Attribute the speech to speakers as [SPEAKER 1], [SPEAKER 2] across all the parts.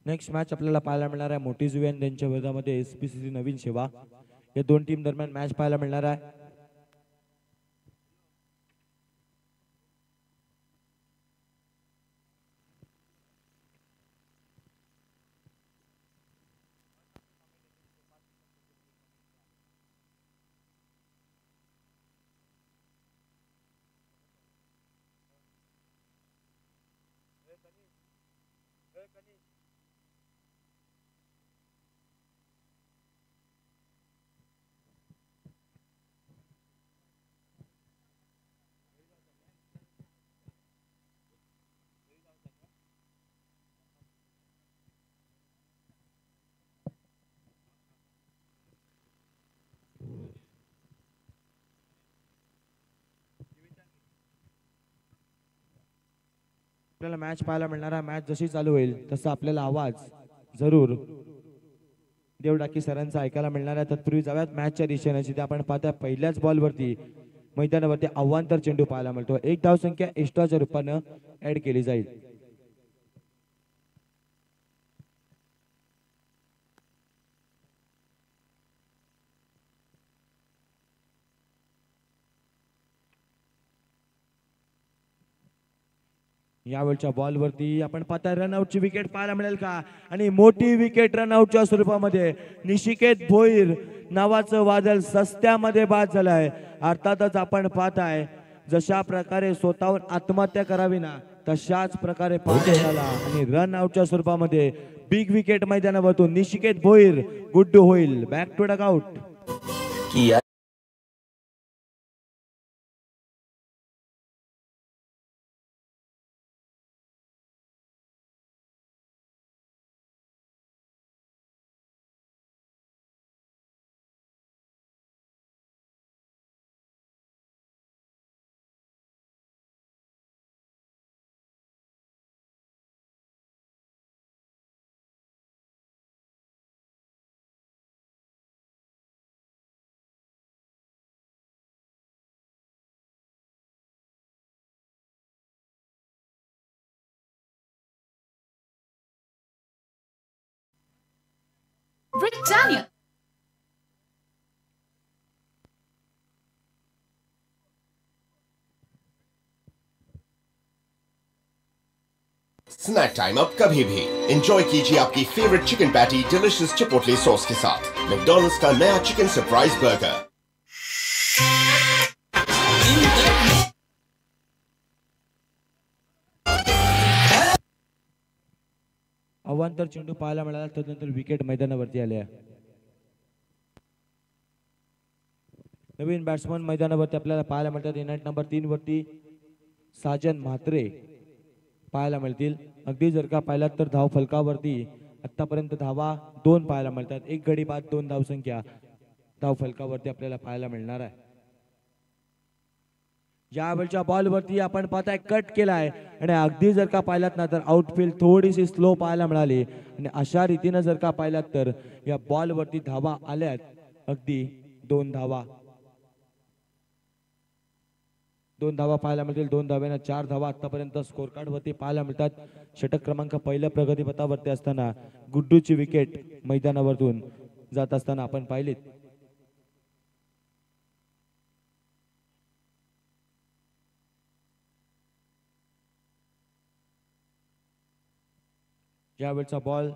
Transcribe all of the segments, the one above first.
[SPEAKER 1] Next match आपल्याला पाहायला मिळणार आहे मोटीजुवे आणि त्यांच्या विरोधामध्ये एसपीसीसी नवीन सेवा. या दोन टीम दरम्यान मॅच पाहायला मिळणार आहे. आपल्याला मॅच पाहायला मिळणार आहे. मॅच जशी चालू होईल तसा आपल्याला आवाज जरूर देवडाकी सरांचा ऐकायला मिळणार आहे. तत्पूर्वी जाऊयात मॅचच्या दिशेने. जिथे आपण पाहता पहिल्याच बॉलवरती मैदानावरती अवांतर चेंडू पाहायला मिळतो. एक धावसंख्या एक्स्ट्राच्या रूपानं ऍड केली जाईल. यावेळच्या बॉलवरती आपण पाहता रनआउटची विकेट पाहायला मिळेल का? आणि मोठी विकेट रनआउटच्या स्वरूपामध्ये निशिकेत भोईर नावाचं वादळ सस्त्यामध्ये बाद झालंय. अर्थातच आपण पाहताय जशा प्रकारे स्वतःहून आत्महत्या करावी ना तशाच प्रकारे पाहता झाला आणि रनआउटच्या स्वरूपामध्ये बिग विकेट मैदानावरतून निशिकेत भोईर गुड्डू होईल. Back to dugout.
[SPEAKER 2] Britannia.
[SPEAKER 3] Snack time अब कभी भी एंजॉय कीजिए आपकी favourite chicken patty delicious chipotle sauce के साथ मैकडॉनल्ड्स का नया चिकन सरप्राइज बर्गर.
[SPEAKER 1] अवांतर चेंडू पाहायला मिळाला. तदनंतर विकेट मैदानावरती आल्या. नवीन बॅट्समन मैदानावरती आपल्याला पाहायला मिळतात. युनाइट नंबर 3 वरती साजन म्हात्रे पाहायला मिळतील. अगदी जर का पाहिलात तर धाव फलकावरती आतापर्यंत धावा 2 पाहायला मिळतात. एक गडी बाद 2 धावसंख्या धाव फलकावरती आपल्याला पाहायला मिळणार आहे. यावेळच्या बॉलवरती आपण पाहताय कट केलाय आणि अगदी जर का पाहिलात ना तर आउटफील्ड थोडीशी स्लो पाहायला मिळाली आणि अशा रीतीने जर का पाहिलात तर या बॉलवरती धावा आल्यात अगदी 2 धावा. 2 धावा पाहायला मिळतील. 2 धाव्यानं 4 धावा आतापर्यंत स्कोर कार्ड वरती पाहायला मिळतात. षटक क्रमांक पहिल्या प्रगतीपथावरती असताना गुड्डूची विकेट मैदानावरून जात असताना आपण पाहिलीत. यावेळचा बॉल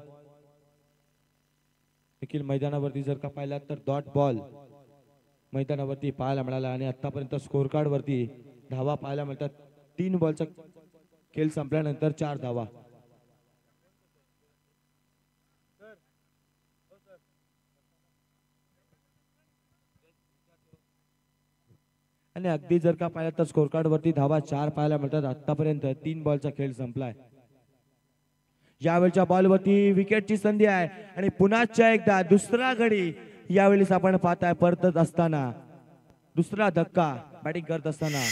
[SPEAKER 1] देखील मैदानावरती जर का पाहिलात तर डॉट बॉल मैदानावरती पाहायला मिळाला आणि आतापर्यंत स्कोर कार्ड वरती धावा पाहायला मिळतात. 3 बॉलचा खेळ संपल्यानंतर 4 धावा. आणि अगदी जर का पाहिलं तर स्कोर कार्ड वरती धावा 4 पाहायला मिळतात. आतापर्यंत 3 बॉलचा खेळ संपलाय. यावेळच्या बॉलवरती विकेटची संधी आहे आणि पुन्हा एकदा दुसरा गडी यावेळेस आपण पाहताय परतत असताना दुसरा धक्का बॅटिंग करत असताना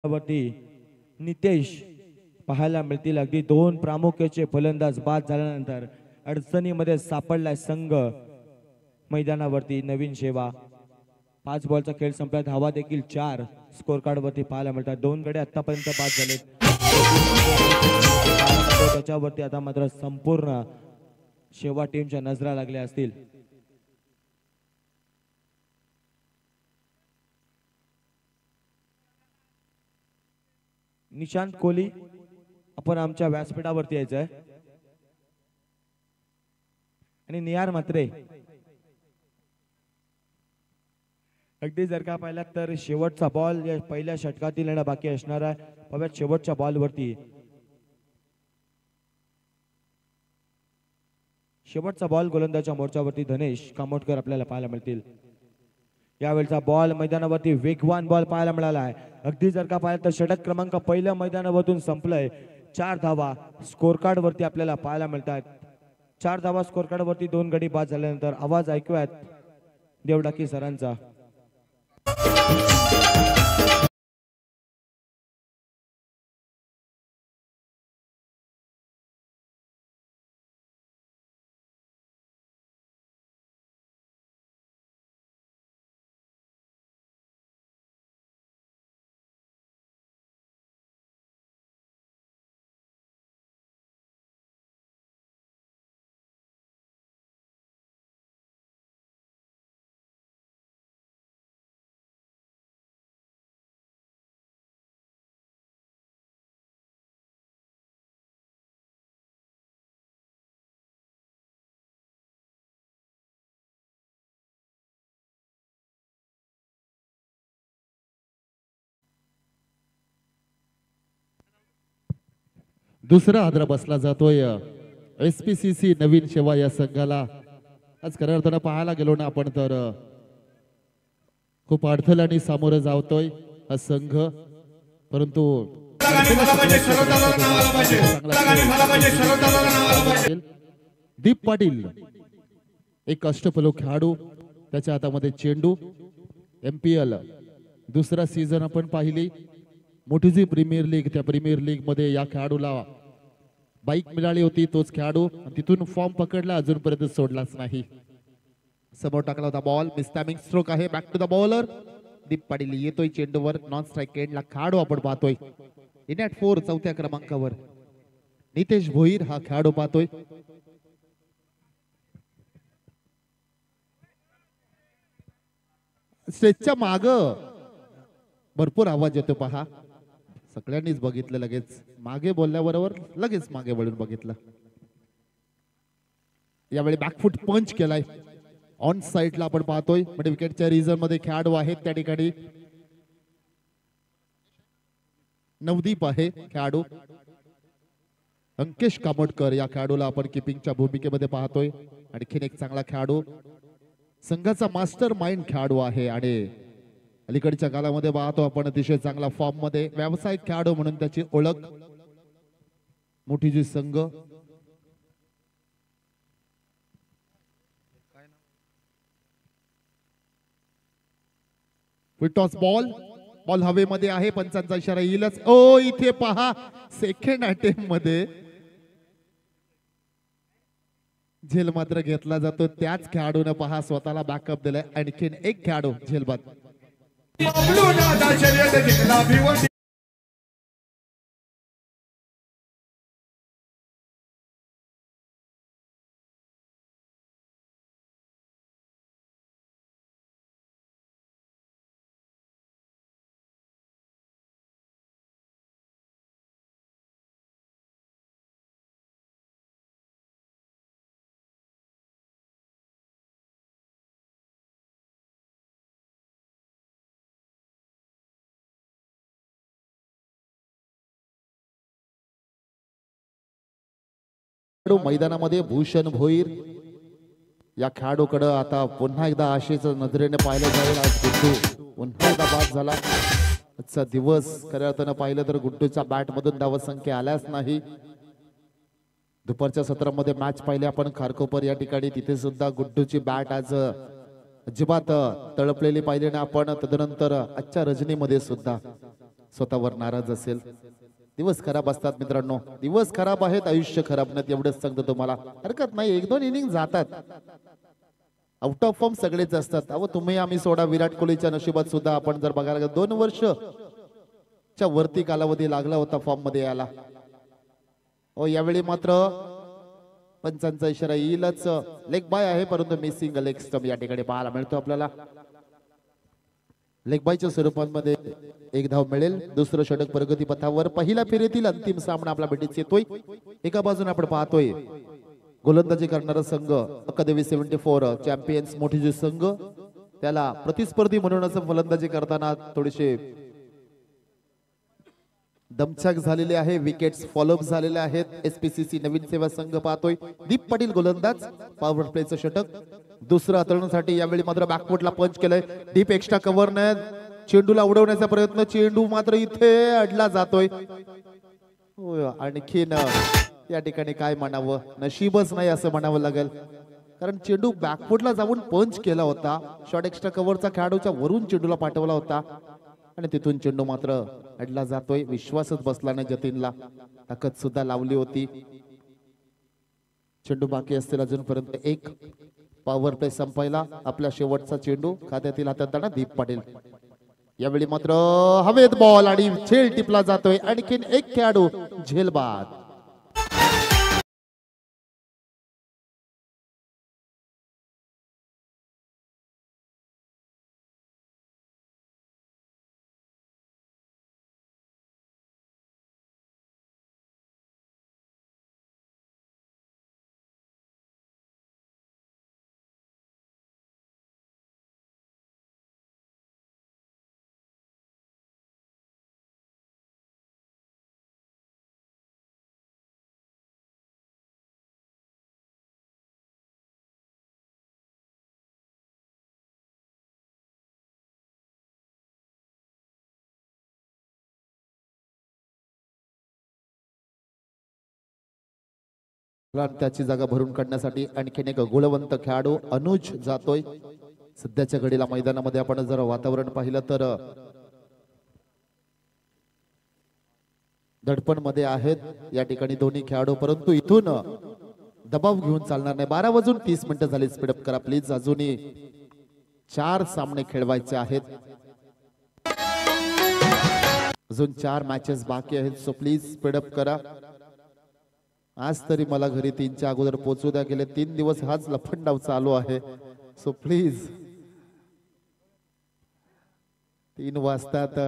[SPEAKER 1] वरती नितेश पाहायला मिळतील. अगदी 2 प्रामुख्याचे फलंदाज बाद झाल्यानंतर अडचणीमध्ये सापडलाय संघ मैदानावरती नवीन शेवा. 5 बॉलचा खेळ संपला. धावा देखील 4 स्कोर कार्ड वरती पाहायला मिळतात. 2 गडे आतापर्यंत बाद झालेत. त्याच्यावरती आता मात्र संपूर्ण शेवा टीमच्या नजरा लागल्या असतील. निशांत कोहली आपण आमच्या व्यासपीठावरती यायचंय आणि निहार म्हात्रे अगदी जर का पाहिलात तर शेवटचा बॉल या पहिल्या षटकातील येणं बाकी असणार आहे. पाहूयात शेवटच्या बॉलवरती शेवटचा बॉल गोलंदाजच्या मोर्चावरती धनेश कामोटकर आपल्याला पाहायला मिळतील. यावेळचा बॉल मैदानावरती वेगवान बॉल पाहायला मिळाला आहे. अगदी जर का पाहिलं तर षटक क्रमांक पहिल्या मैदानावरून संपलंय. 4 धावा स्कोर कार्ड वरती आपल्याला पाहायला मिळतात. 4 धावा स्कोर कार्ड वरती 2 गडी बाद झाल्यानंतर आवाज ऐकूयात देवडाकी सरांचा.
[SPEAKER 4] दुसरा आदरा बसला जातोय SPCC नवीन शेवा या संघाला. आज खऱ्या अर्थानं पाहायला गेलो ना आपण तर खूप अडथळ्याने सामोरं जावतोय हा संघ. परंतु दीप पाटील एक अष्टपैलू खेळाडू, त्याच्या हातामध्ये चेंडू. MPL दुसरा सीझन आपण पाहिली. मोठी जी प्रीमियर लीग, त्या प्रीमियर लीग मध्ये या खेळाडूला बाईक मिळाली होती. तोच खेळाडू तिथून फॉर्म पकडला, अजूनपर्यंत सोडलाच नाही. समोर टाकला होता बॉल. मिसटायमिंग स्ट्रोक आहे. Back to the bowler. Deep Patil येतोय चेंडूवर. नॉन स्ट्राईक एंडला खेळाडू आपण पाहतोय. इन ॲट 4 चौथ्या क्रमांकावर नितेश भोईर हा खेळाडू पाहतोय. स्टेजच्या माग भरपूर आवाज येतो पहा. सगळ्यांनीच बघितलं. लगेच मागे बोलल्याबरोबर लगेच मागे वळून बघितलं. यावेळी बॅकफुट पंच केलाय. ऑन साइडला आपण पाहतोय. म्हणजे विकेटच्या रिझन मध्ये खेळाडू आहेत त्या ठिकाणी. नवदीप आहे खेळाडू. अंकेश कामोटकर या खेळाडूला आपण किपिंगच्या भूमिकेमध्ये पाहतोय. आणखीन एक चांगला खेळाडू, संघाचा मास्टर माइंड खेळाडू आहे आणि अलीकडच्या काळामध्ये पाहतो आपण अतिशय चांगला फॉर्म मध्ये. व्यावसायिक खेळाडू म्हणून त्याची ओळख. मोठी जी संघ टॉस बॉल. बॉल हवेमध्ये आहे. पंचांचा इशारा येईलच. ओ इथे पहा सेकंड अटेम्प्ट मध्ये झेल मात्र घेतला जातो. त्याच खेळाडूने पहा स्वतःला बॅकअप दिलाय. आणखीन एक खेळाडू झेलबाद. मैदानामध्ये भूषण भोईर या खेळाडूकडे आता पुन्हा एकदा आशेच नजरेने पाहिलं जाईल. आज गुड्डू पुन्हा एकदा बाद झाला. आजचा दिवस खऱ्या अर्थानं पाहिलं तर गुड्डूच्या बॅट मधून धावसंख्या आल्याच नाही. दुपारच्या सत्रामध्ये मॅच पाहिली आपण खारकोपर या ठिकाणी. तिथे सुद्धा गुड्डूची बॅट आज अजिबात तळपलेली पाहिली ना आपण. तदनंतर आजच्या रजनीमध्ये सुद्धा स्वतःवर नाराज असेल. दिवस खराब असतात मित्रांनो, दिवस खराब आहेत, आयुष्य खराब नाही, एवढंच सांगतो तुम्हाला. हरकत नाही, 1-2 इनिंग जातात, आउट ऑफ फॉर्म सगळेच असतात. अहो तुम्ही आम्ही सोडा, विराट कोहलीच्या नशिबात सुद्धा आपण जर बघायला गेलो 2 वर्षच्या वरती कालावधी लागला होता फॉर्म मध्ये यायला. हो यावेळी मात्र पंचांचा इशारा येईलच. लेग बाय आहे परंतु मिसिंग लेग स्टंप या ठिकाणी पाहायला मिळतो आपल्याला. लेग बायच्या स्वरूपामध्ये 1 धाव मिळेल. दुसरं षटक प्रगती पथावर. पहिल्या फेरीतील अंतिम सामना आपला भेटीस येतोय. एका बाजूने आपण पाहतोय गोलंदाजी करणारा संघ अकादमी 74 चॅम्पियन्स मोठीजी संघ. त्याला प्रतिस्पर्धी म्हणून असं फलंदाजी करताना थोडेसे दमछाक झालेले आहे. विकेट्स फॉलोअप झालेले आहेत. एसपीसीसी नवीन सेवा संघ पाहतोय. दीप पाटील गोलंदाज. पॉवर प्लेचं षटक. दुसरं हाताळण्यासाठी यावेळी मात्र बॅकफुटला पंच केलंय. डीप एक्स्ट्रा कव्हर ने चेंडूला उडवण्याचा प्रयत्न. चेंडू मात्र इथे अडला जातोय. आणखीन या ठिकाणी काय म्हणावं, नशीबच नाही असं म्हणावं लागेल. कारण चेंडू बॅकफुटला जाऊन पंच केला होता. शॉर्ट एक्स्ट्रा कव्हरचा खेळाडूच्या वरून चेंडूला पाठवला होता आणि तिथून चेंडू मात्र अडला जातोय. विश्वासच बसला नाही जतीनला. ताकद सुद्धा लावली होती. चेंडू बाकी असतील अजूनपर्यंत. एक पॉवर प्ले संपायला. आपला शेवटचा चेंडू खात्यातील हातात दीप पाटील. यावेळी मात्र हवेत बॉल आणि झेल टिपला जातोय. आणखीन एक खेळाडू झेल बाद. त्याची जागा भरून काढण्यासाठी आणखीन एक गुणवंत खेळाडू अनुज जातोय. सध्याच्या घडीला मैदानामध्ये आपण जर वातावरण पाहिलं तर दडपण मध्ये आहेत या ठिकाणी दोन्ही खेळाडू. परंतु इथून दबाव घेऊन चालणार नाही. 12:30 झाली. स्पीडअप करा प्लीज. अजूनही 4 सामने खेळवायचे आहेत. अजून 4 मॅचेस बाकी आहेत. सो प्लीज स्पीडअप करा. आज तरी मला घरी 3च्या अगोदर पोहोचू द्या. गेले 3 दिवस हाच लफंडाव चालू आहे. सो प्लीज 3 वाजतात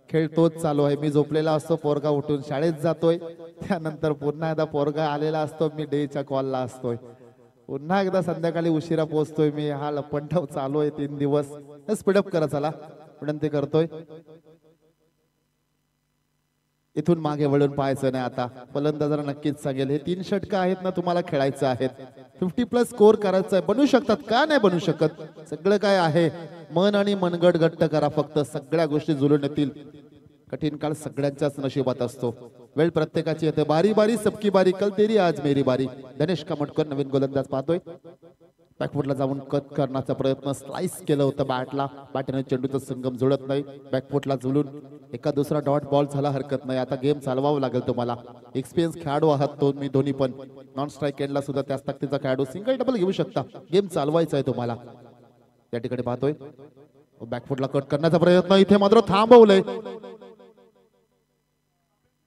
[SPEAKER 4] खेळ तोच चालू आहे. मी झोपलेला असतो, पोरगा उठून शाळेत जातोय. त्यानंतर पुन्हा एकदा पोरगा आलेला असतो, मी डेच्या कॉलला असतोय. पुन्हा एकदा संध्याकाळी उशिरा पोहोचतोय मी. हा लफंडाव चालू आहे 3 दिवस. स्पीडअप करा चला, विनंती करतोय. इथून मागे वळून पाहायचं नाही. आता फलंदाजाला नक्कीच सांगेल, हे 3 षटकं आहेत ना, तुम्हाला खेळायचं आहेत. 50+ स्कोर करायचा आहे. बनू शकतात का नाही बनू शकत. सगळं काय आहे, मन आणि मनगट घट्ट करा फक्त. सगळ्या गोष्टी जुळून येतील. कठीण काळ सगळ्यांच्याच नशिबात असतो. वेळ प्रत्येकाची येते. बारी बारी सबकी बारी, कल तेरी आज मेरी बारी. गणेश कामटकर नवीन गोलंदाज पाहतोय. बॅकफुटला जाऊन कट करण्याचा प्रयत्न. स्लाइस केलं होतं बॅटला. बॅटने चेंडूचा संगम जुळत नाही. बॅकफुटला जुळून एका दुसरा डॉट बॉल झाला, हरकत नाही. आता गेम चालवावं लागेल तुम्हाला. एक्सपिरियन्स खेळाडू आहात तुम्ही दोन्ही पण. नॉन स्ट्राईक एंडला सुद्धा त्याच ताकदीचा खेळाडू. सिंगल डबल घेऊ शकता. गेम चालवायचा आहे तुम्हाला. या ठिकाणी पाहतोय बॅकफुटला कट करण्याचा प्रयत्न. इथे मात्र थांबवलंय.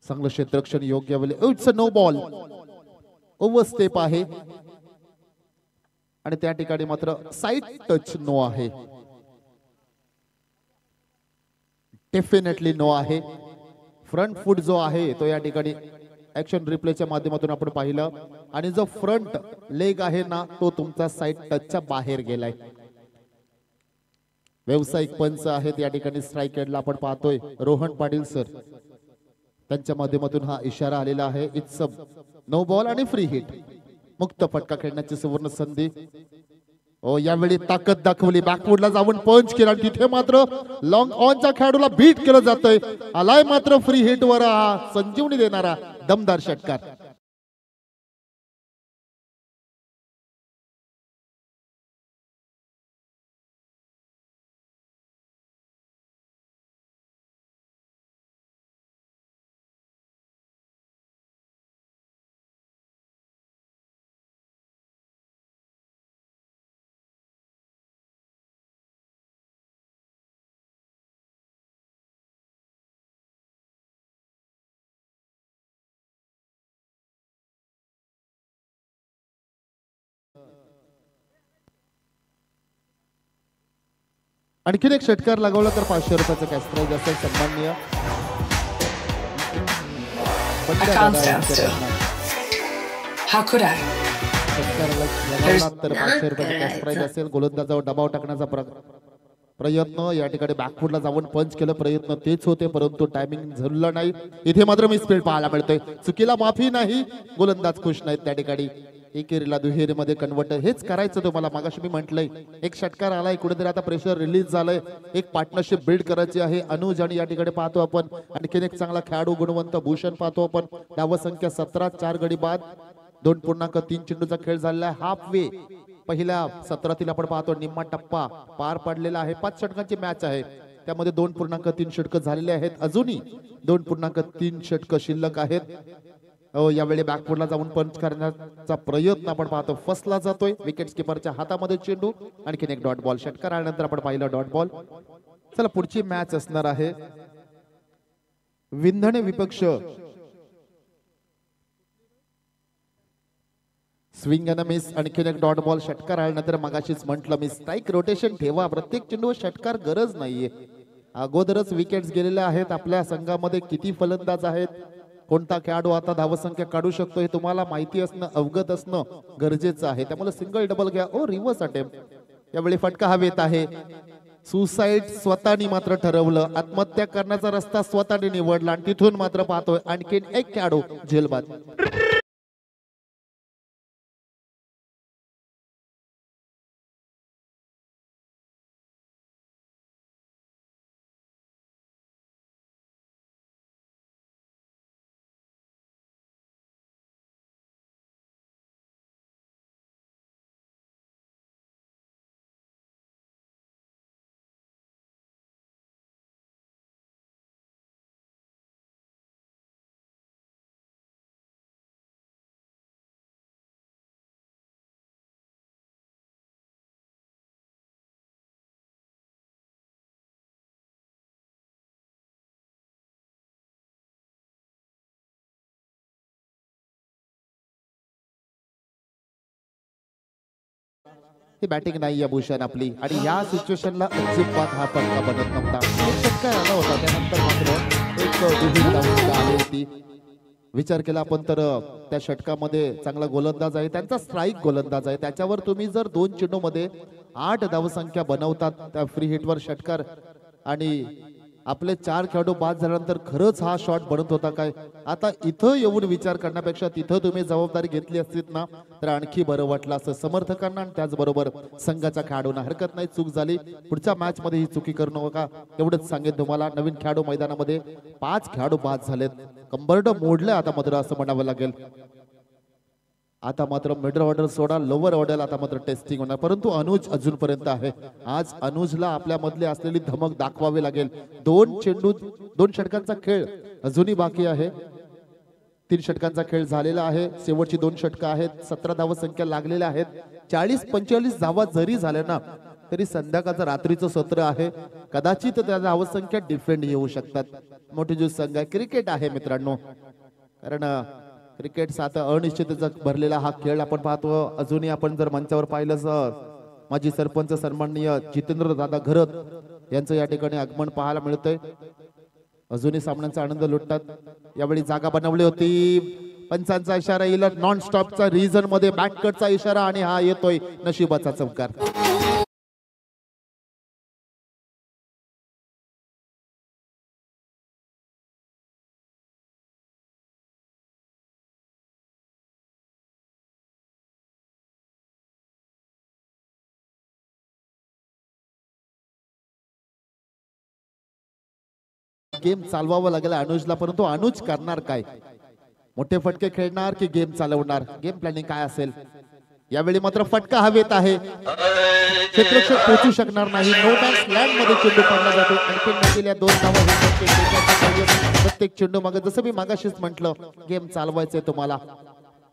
[SPEAKER 4] चांगलं क्षेत्ररक्षण योग्य वेळी. It's a no ball. Over step आहे आणि त्या ठिकाणी मात्र साइड टच नो आहे. डेफिनेटली नो आहे. फ्रंट फूट जो आहे तो या ठिकाणी ऍक्शन रिप्लेच्या माध्यमातून आपण पाहिलं आणि जो फ्रंट लेग आहे ना, तो तुमचा साइड टचच्या बाहेर गेलाय. व्यावसायिक पंच आहेत या ठिकाणी. स्ट्राईक एंडला आपण पाहतोय रोहन पाटील सर, त्यांच्या माध्यमातून हा इशारा आलेला आहे. इट्स अ नो बॉल आणि फ्री हिट. मुक्त फटका खेळण्याची सुवर्ण संधी. यावेळी ताकद दाखवली. बॅकफुटला जाऊन पंच केला. तिथे मात्र लॉंग ऑनच्या खेळाडूला बीट केलं जातंय. आलाय मात्र फ्री हिट वर हा संजीवनी देणारा दमदार षटकार. आणखीन एक षटकार लागवला तर 500 रुपयाचं कॅश प्राइज असेल सन्माननीय.
[SPEAKER 5] How could I?
[SPEAKER 4] षटकार लागवला तर 500 रुपयाचं कॅश प्राइज असेल. गोलंदाजावर दबाव टाकण्याचा प्रयत्न, या ठिकाणी बॅकफुटला जाऊन पंच केलं, प्रयत्न तेच होते परंतु टायमिंग झुललं नाही. इथे मात्र मिसफील्ड पाहायला मिळतोय. चुकीला माफी नाही, गोलंदाज खुश नाहीत त्या ठिकाणी. एकेरीला दुहेरीमध्ये कन्वर्ट हेच करायचं तुम्हाला. मागाशी मी म्हटलंय एक षटकार आलाय, कुठेतरी आता प्रेशर रिलीज झालंय, एक पार्टनरशिप बिल्ड करायची आहे. अनुज आणि या ठिकाणी पाहतो आपण आणखीन एक चांगला खेळाडू गुणवंत भूषण पाहतो आपण. धावसंख्या 17, 4 गडी बाद, 2.3 चेंडूचा खेळ झालेला आहे. हाफ वे पहिल्या सत्रातील आपण पाहतो निम्मा टप्पा पार पडलेला आहे. 5 षटकांची मॅच आहे, त्यामध्ये 2.3 षटकं झालेले आहेत. अजूनही 2.3 षटकं शिल्लक आहेत. यावेळी बॅकफुटला जाऊन पंच करण्याचा प्रयत्न आपण पाहतो, फसला जातोय. विकेट किपरच्या हातामध्ये चेंडू, आणखीन एक डॉट बॉल. षटकार आल्यानंतर आपण पाहिलं डॉट बॉल. चला पुढची मॅच असणार आहे विंधणे विपक्ष. स्विंग अन मिस, आणखीन एक डॉट बॉल. षटकार आल्यानंतर मगाशीच म्हटलं मी स्ट्राईक रोटेशन ठेवा, प्रत्येक चेंडू षटकार गरज नाहीये. अगोदरच विकेट्स गेलेल्या आहेत. आपल्या संघामध्ये किती फलंदाज आहेत, कोणता खेळाडू आता धावसंख्या काढू शकतो हे तुम्हाला माहिती असणं, अवगत असणं गरजेचं आहे. त्यामुळे सिंगल डबल घ्या. Reverse attempt. यावेळी फटका हवेत आहे. सुसाईड स्वतःनी मात्र ठरवलं, आत्महत्या करण्याचा रस्ता स्वतःने निवडला आणि तिथून मात्र पाहतोय आणखीन एक खेळाडू झेलबाद. ही बॅटिंग नाही आहे भूषण आपली, आणि या सिच्युएशनला अजिबात हा फटका बनत नव्हता. एक षटकार आला होता, त्यानंतर मात्र एक दुहेरी धावसंख्या आली होती. विचार केला आपण तर त्या षटकामध्ये चांगला गोलंदाज आहे, त्यांचा स्ट्राईक गोलंदाज आहे, त्याच्यावर तुम्ही जर 2 चेंडूमध्ये 8 धावसंख्या बनवतात त्या फ्री हिटवर षटकार, आणि आपले 4 खेळाडू बाद झाल्यानंतर खरंच हा शॉट बनत होता काय. आता इथं येऊन विचार करण्यापेक्षा तिथं तुम्ही जबाबदारी घेतली असतीत ना तर आणखी बरं वाटलं असं समर्थकांना आणि त्याचबरोबर संघाच्या खेळाडूंना. हरकत नाही, चूक झाली, पुढच्या मॅच मध्ये ही चुकी करू नका एवढंच सांगेन तुम्हाला. नवीन खेळाडू मैदानामध्ये 5 खेळाडू बाद झालेत, कंबरड मोडले आता मात्र असं म्हणावं लागेल. आता मात्र मिडल ऑर्डर सोडा, लोअर ऑर्डर आता मात्र टेस्टिंग होणार, परंतु अनुज अजूनपर्यंत आहे. आज अनुजला आपल्या मधली असलेली धमक दाखवावी लागेल. 2 चेंडू 2 षटकांचा खेळ अजूनही बाकी आहे. 3 षटकांचा खेळ झालेला आहे, शेवटची 2 षटकं आहेत. 17 धावा संख्या लागलेल्या आहेत. 40-45 धावा जरी झाल्या ना तरी संध्याकाळचं रात्रीचं सत्र आहे, कदाचित त्या धावसंख्या डिफेंड येऊ शकतात. मोठी जो संघ आहे, क्रिकेट आहे मित्रांनो, कारण क्रिकेट आता अनिश्चिततेचा भरलेला हा खेळ आपण पाहतो. अजूनही आपण जर मंचावर पाहिलं माजी सरपंच सन्माननीय जितेंद्र दादा घरत यांचं या ठिकाणी आगमन पाहायला मिळतंय. अजूनही सामन्यांचा आनंद लुटतात. यावेळी जागा बनवली होती, पंचांचा इशारा येईल, नॉन स्टॉपचा रिझन मध्ये बॅककटचा इशारा, आणि हा येतोय नशिबाचा चमकार. गेम चालवावं लागेल अनुजला, परंतु अनुज करणार काय? मोठे फटके खेळणार की गेम चालवणार? गेम प्लॅनिंग काय असेल? यावेळी मात्र फटका हवेत आहे, क्षेत्ररक्षक पोहोचू शकणार नाही. नो मॅन्स लँड मध्ये चेंडू पडला जातो. आणखी 2 धावा प्रत्येक चेंडू मागे. जसं मी मागाशीच म्हटलं, गेम चालवायचंय तुम्हाला.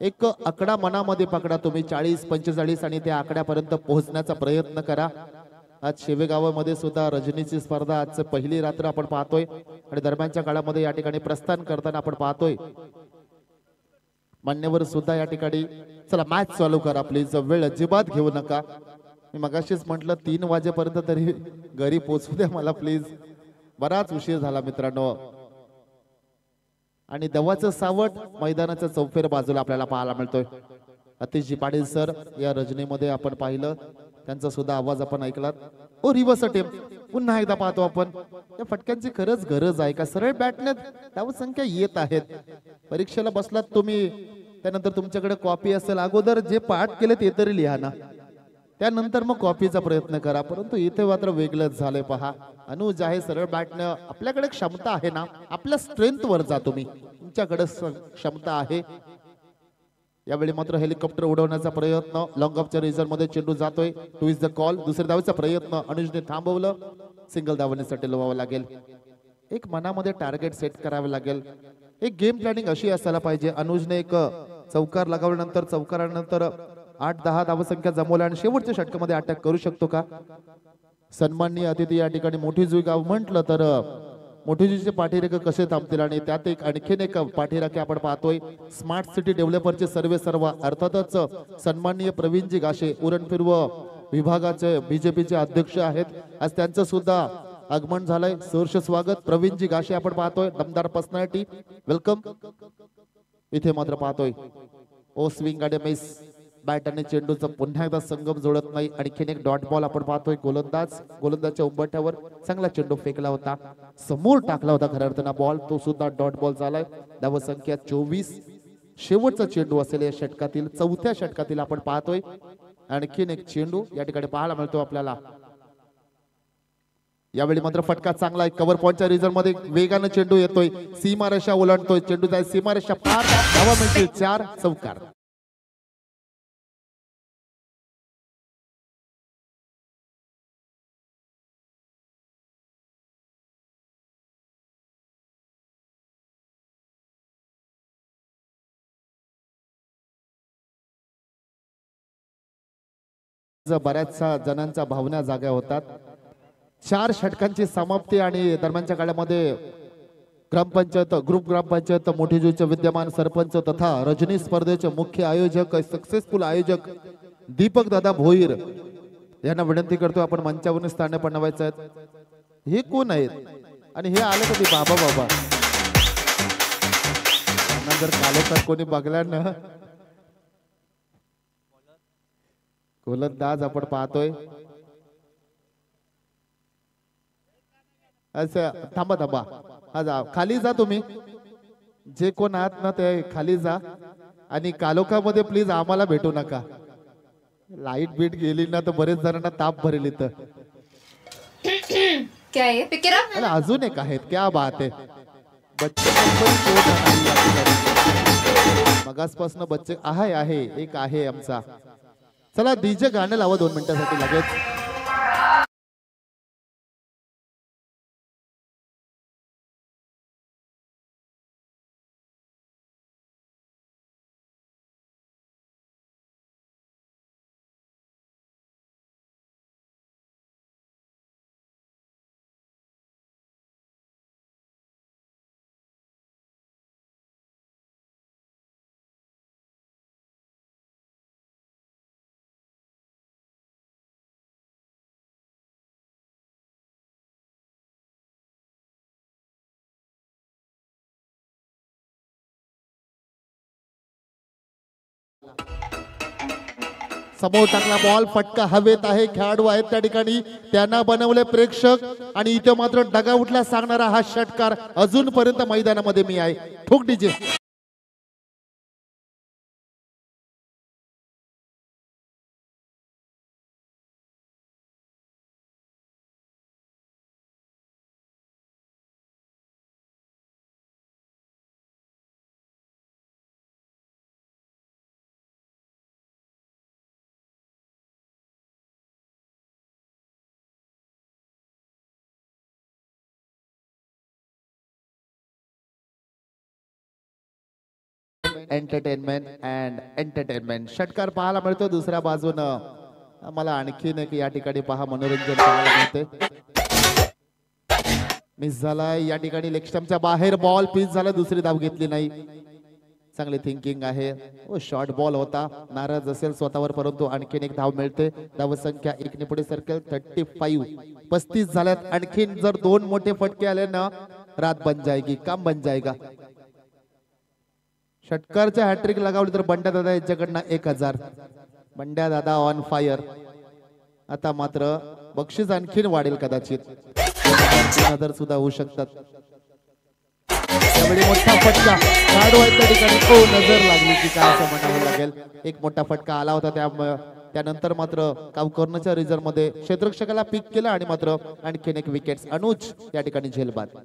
[SPEAKER 4] एक आकडा मनामध्ये पकडा तुम्ही, 40-45, आणि त्या आकड्यापर्यंत पोहोचण्याचा प्रयत्न करा. आज शेवेगावामध्ये सुद्धा रजनीची स्पर्धा आज पहिली रात्र आपण पाहतोय, आणि दरम्यानच्या काळामध्ये या ठिकाणी प्रस्थान करताना आपण पाहतोय मान्यवर सुद्धा या ठिकाणी. चला मॅच चालू करा प्लीज, वेळ अजिबात घेऊ नका. मी मगाशीच म्हटलं 3 वाजेपर्यंत तरी घरी पोहोचू द्या मला प्लीज. बराच उशीर झाला मित्रांनो. आणि दवाचं सावट मैदानाच्या चौफेर बाजूला आपल्याला पाहायला मिळतोय. अतिशजी पाटील सर या रजनीमध्ये आपण पाहिलं, त्यांचा सुद्धा आवाज आपण ऐकलात. ओ रिव्हर्स अटेम्प्ट पुन्हा एकदा पाहतो आपण. या फटक्यांची खरंच गरज आहे का? सरळ बॅटने धाव संख्या येत आहेत. परीक्षेला बसलात तुम्ही, त्यानंतर तुमच्याकडे कॉपी असेल, अगोदर जे पाठ केले ते तरी लिहा ना, त्यानंतर मग कॉपीचा प्रयत्न करा. परंतु इथे मात्र वेगळंच झालंय. पहा अनुज आहे सरळ बॅटनं. आपल्याकडे क्षमता आहे ना, आपल्या स्ट्रेंथ वर जा तुम्ही, तुमच्याकडे क्षमता आहे. यावेळी मात्र हेलिकॉप्टर उडवण्याचा प्रयत्न, लॉंग ऑफच्या रिझर्व मध्ये चेंडू जातोय. Two is the call. दुसऱ्या धावेचा प्रयत्न अनुजने थांबवलं. सिंगल धावण्यासाठी लोवावं लागेल. एक मनामध्ये टार्गेट सेट करावे लागेल. एक गेम प्लॅनिंग अशी असायला पाहिजे. अनुजने एक चौकार लगावल्यानंतर चौकारानंतर 8-10 धावसंख्या जमवल्या आणि शेवटच्या षटकामध्ये अटॅक करू शकतो का? सन्माननीय अतिथी या ठिकाणी मोठीजुई गाव म्हटलं तर मोठीजुईचे पाठीरेखे कसे थांबतील आणि त्यात एक आणखीन एक पाठीराखे आपण पाहतोय. स्मार्ट सिटी डेव्हलपरचे सर्व अर्थातच सन्माननीय प्रवीणजी गाशे उरणफिरव विभागाचे बीजेपीचे अध्यक्ष आहेत. आज त्यांचं सुद्धा आगमन झालंय. सहर्ष स्वागत प्रवीणजी गाशे आपण पाहतोय. दमदार पर्सनॅलिटी, वेलकम. इथे मात्र पाहतोय ओ स्विंग आणि मिस. बॅट आणि चेंडूचा पुन्हा एकदा संगम जोडत नाही. आणखीन एक डॉट बॉल आपण पाहतोय. गोलंदाजच्या उंबरठ्यावर चांगला चेंडू फेकला होता, समोर टाकला होता खऱ्या अर्थानं बॉल, तो सुद्धा डॉट बॉल झालाय. धावसंख्या 24. शेवटचा चेंडू असेल या षटकातील, 4थ्या षटकातील आपण पाहतोय. आणखीन एक चेंडू या ठिकाणी पाहायला मिळतो आपल्याला. यावेळी मात्र फटका चांगला आहे. कव्हर पॉइंटच्या रिझर्व मध्ये वेगानं चेंडू येतोय, सीमारेषा ओलांडतोय. चेंडू जाय सीमारेषा पार, धावा मिळतील 4. चौकार. बऱ्याचशा जणांच्या भावना जाग्या होतात. 4 षटकांची समाप्ती आणि दरम्यानच्या काळामध्ये ग्रामपंचायत, ग्रुप ग्रामपंचायत मोठीजुईचे विद्यमान सरपंच तथा रजनी स्पर्धेचे मुख्य आयोजक, सक्सेसफुल आयोजक दीपक दादा भोईर यांना विनंती करतो आपण मंचावरून स्थान बनवायचं आहेत. हे कोण आहेत आणि हे आले कधी? बाबा जर कालोखात कोणी बघलं ना, गोलंदाज आपण पाहतोय. अच्छा थांबा हा जा, खाली जा तुम्ही. जे कोण आहात ना ते खाली जा आणि कालोखामध्ये प्लीज आम्हाला भेटू नका. लाईट बीट गेली ना तर बरेच जणांना ताप भरेल इथं.
[SPEAKER 2] क्या है पिकेरा?
[SPEAKER 4] अजून एक आहेत, क्या बात आहे. बच्चे मगासपासून बच्चे आहे एक आहे आमचा. चला डीजे गाणं लावा 2 मिनिटांसाठी लगेच. समोर टाकला बॉल, फटका हवेत आहे. खेळाडू आहेत त्या ठिकाणी, त्यांना बनवले प्रेक्षक आणि इथे मात्र डगा उठला सांगणारा हा षटकार अजूनपर्यंत मैदानामध्ये मी आहे. ठोक डीजे. एंटरटेनमेंट अँड एंटरटेनमेंट षटकार पाहायला मिळतो. दुसऱ्या बाजूनं मला आणखीन एक या ठिकाणी पहा मनोरंजन पाहायला मिळते. मिस झाला या ठिकाणी, लेग स्टंपच्या बाहेर बॉल पिच झाला. दुसरी धाव घेतली नाही. चांगली थिंकिंग आहे. शॉर्ट बॉल होता, नाराज असेल स्वतःवर, परंतु आणखीन एक धाव मिळते. धाव संख्या 1 ने पुढे सरकेल. 35 झाल्यात. आणखीन जर 2 मोठे फटके आले ना, रात बन जाएगी, काम बन जाएगा. षटकारच्या हॅट्रिक लगावली तर बंड्या दादा यांच्याकडनं 1000. बंड्या दादा ऑन फायर. आता मात्र बक्षीस आणखीन वाढेल कदाचित. 3000 सुद्धा होऊ शकतात. त्यावेळी मोठा फटका खेळाडू आहेत त्या ठिकाणी. नजर लागली की काय असं म्हणावं लागेल. एक मोठा फटका आला होता. त्यानंतर मात्र काव कॉर्नरच्या रिझर्व मध्ये क्षेत्ररक्षकाला पिक केलं आणि मात्र आणखीन एक विकेट. अनुज या ठिकाणी झेलबाद.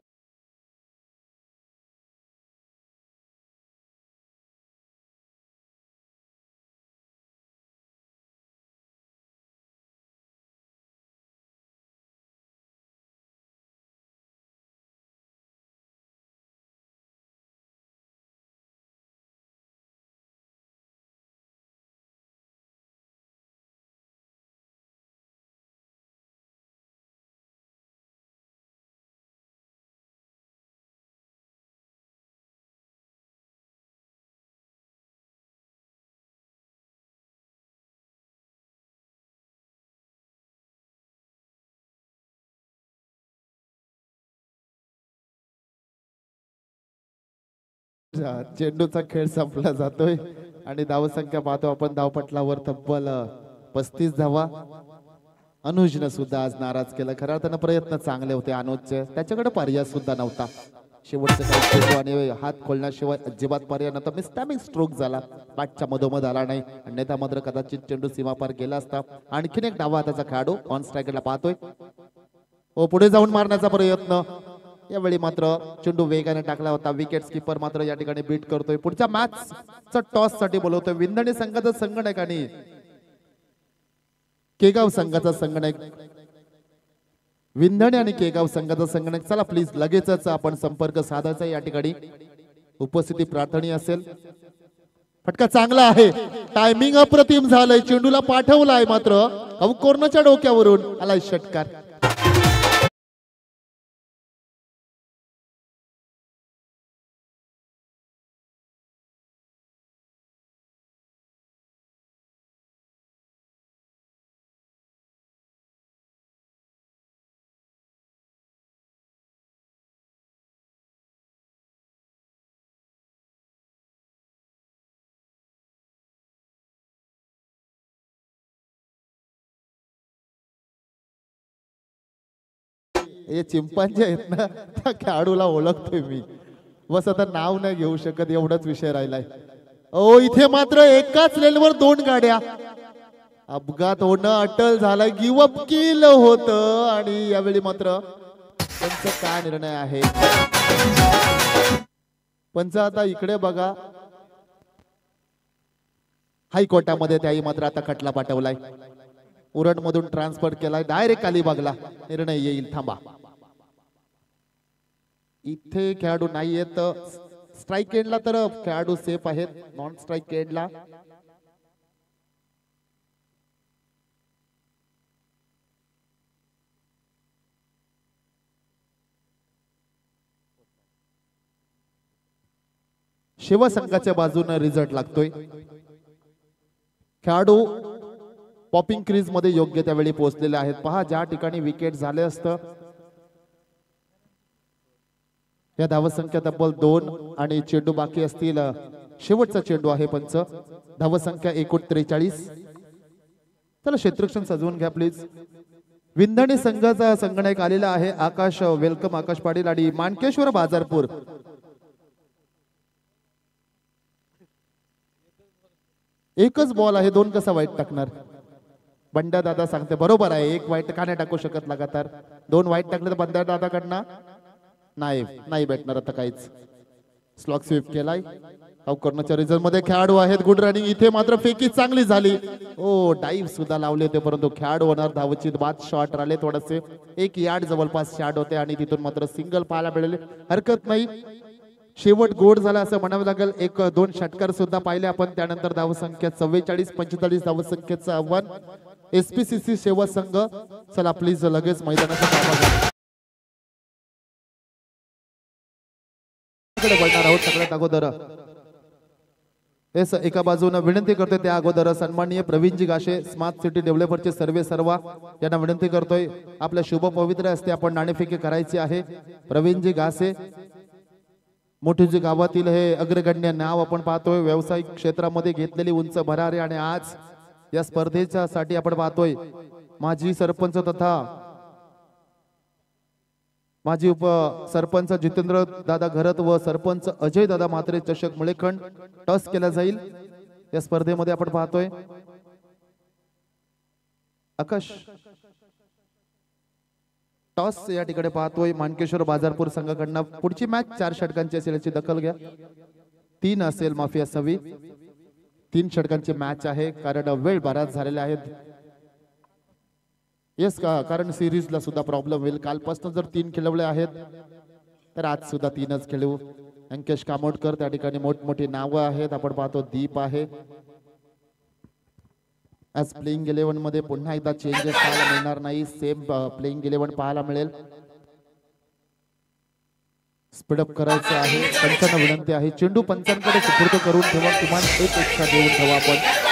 [SPEAKER 4] चेंडूचा खेळ संपला जातोय आणि धावसंख्या पाहतो आपण धावपटलावर तब्बल 35 धावा. अनुजनं सुद्धा आज नाराज केलं. खरं अर्थानं प्रयत्न चांगले होते अनुजचे, त्याच्याकडे पर्याय सुद्धा नव्हता. शेवटचं काही चेंडू आणि हात खोलण्याशिवाय अजिबात पर्याय नव्हता. मिस्टॅमिक स्ट्रोक झाला, पाठच्या मधोमध आला नाही, अन्यथा मात्र कदाचित चेंडू सीमापार गेला असता. आणखीन एक डावा हाताचा खेळाडू ऑन स्ट्रायकरला पाहतोय. पुढे जाऊन मारण्याचा प्रयत्न. यावेळी मात्र चेंडू वेगाने टाकला होता. विकेट कीपर मात्र या ठिकाणी बीट करतोय. पुढच्या मॅचचा टॉस साठी बोलवतोय. विंधणी संघाचा संगणक आणि केगाव संघाचा संगणक. विंधणी आणि केगाव संघाचा संगणक. चला प्लीज लगेचच आपण संपर्क साधायचा. या ठिकाणी उपस्थिती प्रार्थनीय असेल. फटका चांगला आहे. टायमिंग अप्रतिम झालंय. चेंडूला पाठवलाय मात्र कॉर्नरच्या डोक्यावरून आलाय षटकार. हे चिंपांजी आहेत ना, त्या खेळाडूला ओळखतोय मी. बस आता नाव नाही घेऊ शकत, एवढाच विषय राहिलाय. इथे मात्र एकाच लेनवर 2 गाड्या. अपघात होणं अटल झालाय. गिवअप केलं होतं आणि यावेळी मात्र त्यांचा काय निर्णय आहे. पंच आता इकडे बघा. हायकोर्टामध्ये त्याही मात्र आता खटला पाठवलाय. उरण मधून ट्रान्सफर केलाय. डायरेक्ट अलिबागला निर्णय येईल. थांबा, इथे खेळाडू नाही येत. स्ट्राईक एंडला तर खेळाडू सेफ आहेत. नॉन स्ट्राईक एंडला शिवसंघाच्या बाजूने रिझल्ट लागतोय. खेळाडू पॉपिंग क्रीज मध्ये योग्य त्यावेळी पोहोचलेले आहेत. पहा, ज्या ठिकाणी विकेट झाले असतं या धावसंख्या तब्बल 2 आणि चेंडू बाकी असतील. शेवटचा चेंडू आहे पंच. धावसंख्या 43. चला क्षेत्ररक्षण सजवून घ्या प्लीज. विंधणी संघाचा संगणक आलेला आहे. आकाश, वेलकम आकाश पाटील आणि मानकेश्वर बाजारपूर. एकच बॉल आहे, 2 कसा वाईट टाकणार. बंड्या दादा सांगते बरोबर आहे. 1 वाईट का नाही टाकू शकत लगातार. 2 वाईट टाकले तर बंड्या दादाकडनं नाही भेटणार आता काहीच. स्लॉक स्वीप केलाय. कॉर्नरच्या रिझर्व मध्ये खेळाडू आहेत. Good running. इथे मात्र फेकी चांगली झाली. डाईव्ह सुद्धा लावले होते परंतु खेळाडू होणार. धावचित बाद शॉट राहिले. थोडेसे 1 यार्ड जवळपास शॉट होते आणि तिथून मात्र सिंगल पाहायला मिळाले. हरकत नाही. शेवट गोड झाला असं म्हणावं लागेल. 1-2 षटकार सुद्धा पाहिले आपण. त्यानंतर धावसंख्या 44-45 धावसंख्येचं आव्हान एसपीसीसी सेवा संघ. चला प्लीज लगेच मैदानाचा ताबा बळणार आहोत. सगळ्यात अगोदर येस, एका बाजूने विनंती करतोय त्या अगोदर सन्माननीय प्रवीणजी गाशे स्मार्ट सिटी डेव्हलपरचे सर्वा यांना विनंती करतोय आपल्या शुभ पवित्र असते आपण नाणेफेकी करायची आहे. प्रवीणजी गासे मोठीजी गावातील हे अग्रगण्य नाव आपण पाहतोय व्यावसायिक क्षेत्रामध्ये घेतलेली उंच भरारी आणि आज या स्पर्धेच्या साठी आपण पाहतोय माजी सरपंच तथा माजी उप सरपंच जितेंद्र दादा घरत व सरपंच अजय दादा म्हात्रे चषक मुळेखंड टॉस केला जाईल. या स्पर्धेमध्ये आपण पाहतोय आकाश टॉस या ठिकाणी पाहतोय मानकेश्वर बाजारपूर संघाकडनं. पुढची मॅच 4 षटकांची असेल याची दखल घ्या. 3 असेल माफी असावी. 3 षटकांची मॅच आहे कारण वेळ बराच झालेला आहे. येस का कारण सिरीजला सुद्धा प्रॉब्लेम होईल. कालपासून जर 3 खेळवले आहेत तर आज सुद्धा 3च खेळू. अंकेश कामोडकर त्या ठिकाणी मोठमोठी नावं आहेत आपण पाहतो. दीप आहे. आज प्लेइंग 11 मध्ये पुन्हा एकदा चेंजेस पाहायला मिळणार नाही. सेम प्लेइंग 11 पाहायला मिळेल. स्पीडअप करायचं आहे. पंचांना विनंती आहे चेंडू पंचांकडे सुपूर्द करून ठेवा. किमान एक एक्स्ट्रा देऊन ठेवा आपण.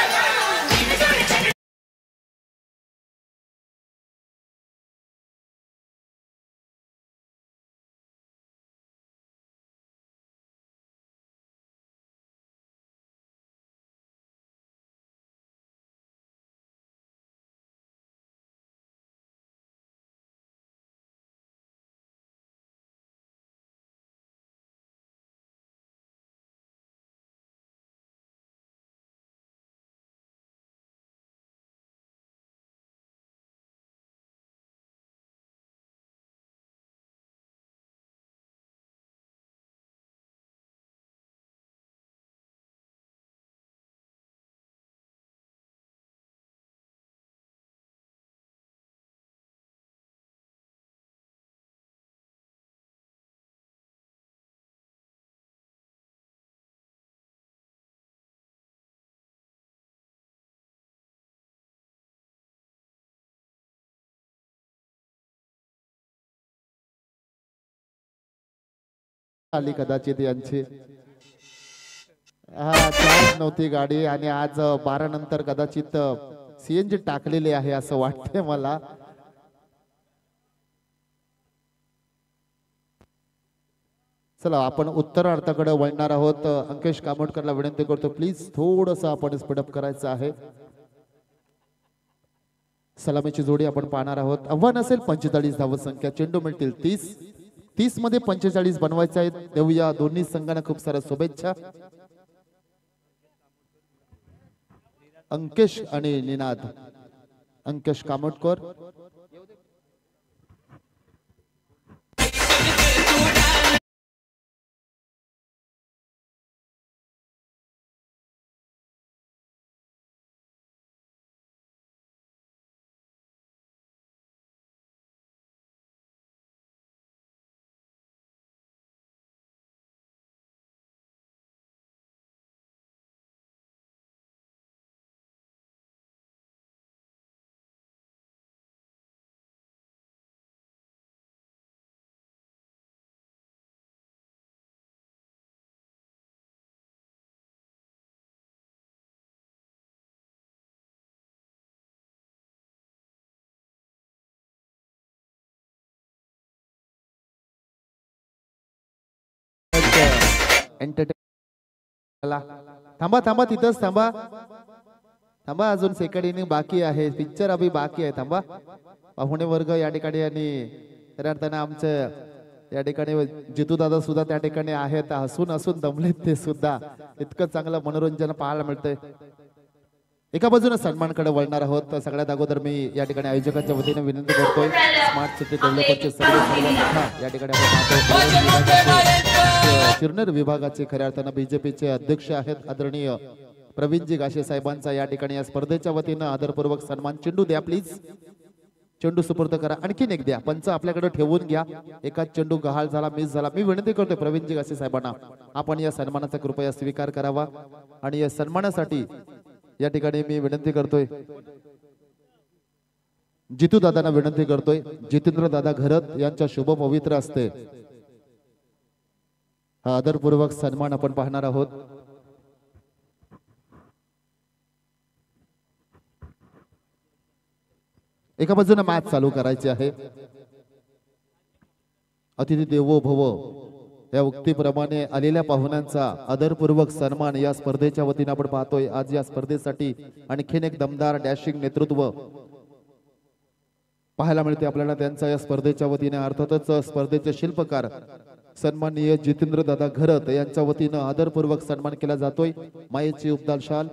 [SPEAKER 4] आली कदाचित यांची. चार्ज नव्हती गाडी आणि आज 12 नंतर कदाचित सीएनजी टाकलेली आहे असं वाटतंय मला. चला आपण उत्तरार्धाकडे वळणार आहोत. अंकेश कामोडकरला विनंती करतो प्लीज थोडस आपण स्पीडअप करायचं आहे. सलामीची जोडी आपण पाहणार आहोत. आव्हान असेल 45 धावत संख्या. चेंडू मिळतील 30 मध्ये 45 बनवायचे आहेत. देऊया दोन्ही संघांना खूप साऱ्या शुभेच्छा. अंकेश आणि निनाद. अंकेश कामोडकर थांबा थांबा तिथंच थांबा. थांबा अजून सेकंड इनिंग बाकी आहे. पिक्चर अभि बाकी आहे. थांबा. पाहुणे वर्ग या ठिकाणी आणि खऱ्या अर्थानं आमचं या ठिकाणी जितू दादा सुद्धा त्या ठिकाणी आहेत. हसून हसून दमलेत ते सुद्धा. इतकं चांगलं मनोरंजन पाहायला मिळतंय. एका बाजूने सन्मानकडे वळणार आहोत. सगळ्यात अगोदर मी या ठिकाणी आयोजकांच्या वतीने विनंती करतोय स्मार्ट सिटी डेव्हलपरचे सर्व या ठिकाणी चिरनेर विभागाचे खऱ्या अर्थानं बीजेपीचे अध्यक्ष आहेत आदरणीय प्रवीणजी गाशे साहेबांचा या ठिकाणी या स्पर्धेच्या वतीनं आदरपूर्वक सन्मान. चेंडू द्या प्लीज. चेंडू सुपूर्द करा. आणखीन एक द्या. पंच आपल्याकडे ठेवून घ्या. एकाच चेंडू गहाळ झाला मिस झाला. मी विनंती करतोय प्रवीणजी गाशे साहेबांना आपण या सन्मानाचा कृपया स्वीकार करावा. आणि या सन्मानासाठी या ठिकाणी मी विनंती करतोय जितू दादांना विनंती करतोय जितेंद्र दादा घरत यांच्या शुभ पवित्र असते हा आदरपूर्वक सन्मान आपण पाहणार आहोत. एका बाजूने मॅच चालू करायची आहे. अतिथी देवो भव या उक्तीप्रमाणे आलेल्या पाहुण्यांचा आदरपूर्वक सन्मान या स्पर्धेच्या वतीने आपण पाहतोय. आज या स्पर्धेसाठी आणखीन एक दमदार डॅशिंग नेतृत्व पाहायला मिळते आपल्याला त्यांचा या स्पर्धेच्या वतीने. अर्थातच स्पर्धेचे शिल्पकार सन्माननीय जितेंद्र दादा घरत यांच्या वतीनं आदरपूर्वक सन्मान केला जातोय. मायेची उबदार शाल,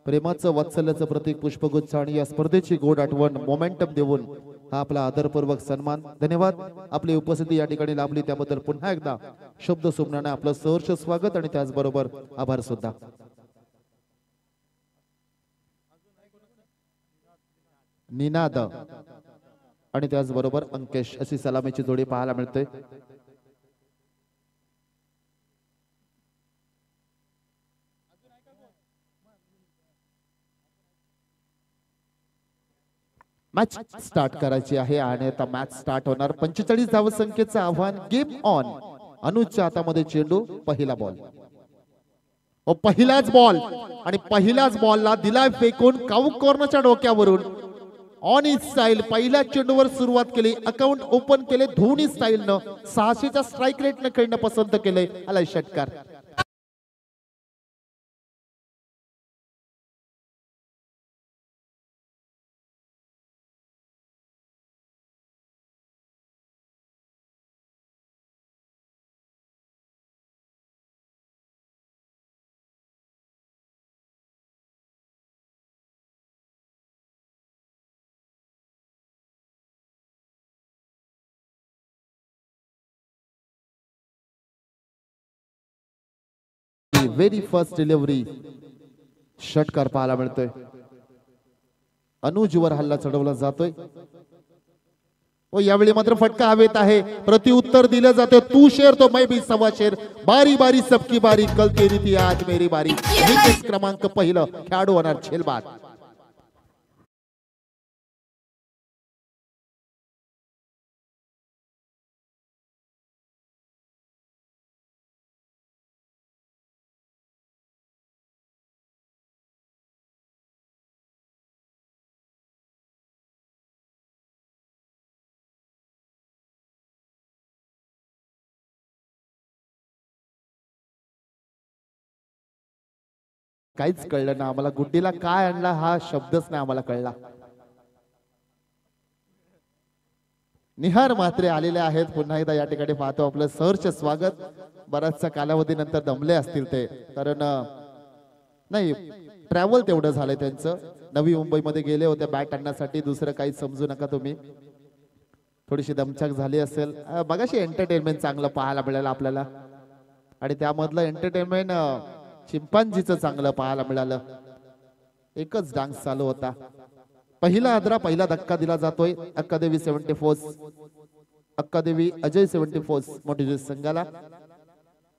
[SPEAKER 4] प्रेमाचं वात्सल्याचं प्रतीक पुष्पगुच्छ आणि या स्पर्धेची गोड आठवण मोमेंटम देऊन हा आपला आदरपूर्वक सन्मान. धन्यवाद. आपली उपस्थिती या ठिकाणी लाभली त्याबद्दल पुन्हा एकदा शब्द सुमनाने आपलं सहर्ष स्वागत आणि त्याचबरोबर आभार सुद्धा. निनाद आणि त्याचबरोबर अंकेश अशी सलामीची जोडी पाहायला मिळते. मॅच स्टार्ट करायची आहे आणि आता मॅच स्टार्ट होणार. 45 धावसंख्येचं आव्हान. Game on. अनुजच्या हातामध्ये चेंडू. पहिला बॉल. पहिलाच बॉल आणि पहिल्याच बॉलला दिलाय फेकून काऊ कॉर्नरच्या डोक्यावरून. ऑन इज स्टाईल पहिल्या चेंडूवर सुरुवात केली. अकाउंट ओपन केले. धोनी स्टाईलनं 600च्या स्ट्राईक रेटनं खेळणं पसंत केलंय. आलाय षटकार. व्हेरी फर्स्ट डिलिव्हरी षटकार पाहायला मिळतोय. अनुजवर हल्ला चढवला जातोय. व यावेळी मात्र फटका हवेत आहे. प्रत्युत्तर दिलं जातं. तू शेर तो मैं भी सवा शेर. बारी बारी सबकी बारी. कल तेरी थी आज मेरी बारी. विकेट क्रमांक पहिलं खेळाडू होणार झेलबाद. काहीच कळलं ना आम्हाला. गुड्डीला काय आणला हा शब्दच नाही आम्हाला कळला. निहार म्हात्रे आलेले आहेत. पुन्हा एकदा या ठिकाणी पाहतो. आपलं सहर्ष स्वागत. बराचसा कालावधीनंतर दमले असतील ते, कारण नाही ट्रॅव्हल तेवढं झालंय त्यांचं. नवी मुंबईमध्ये गेले होते बॅट आणण्यासाठी. दुसरं काही समजू नका तुम्ही. थोडीशी दमछाक झाली असेल. बघाशी एंटरटेनमेंट चांगलं पाहायला मिळालं आपल्याला. आणि त्यामधलं एंटरटेनमेंट चिंपांजीचं चांगलं पाहायला मिळालं. एकच डान्स चालू होता. पहिला आदरा पहिला धक्का दिला जातोय. अक्कादेवी 74 अक्कादेवी अजय 74 मोठी संघाला.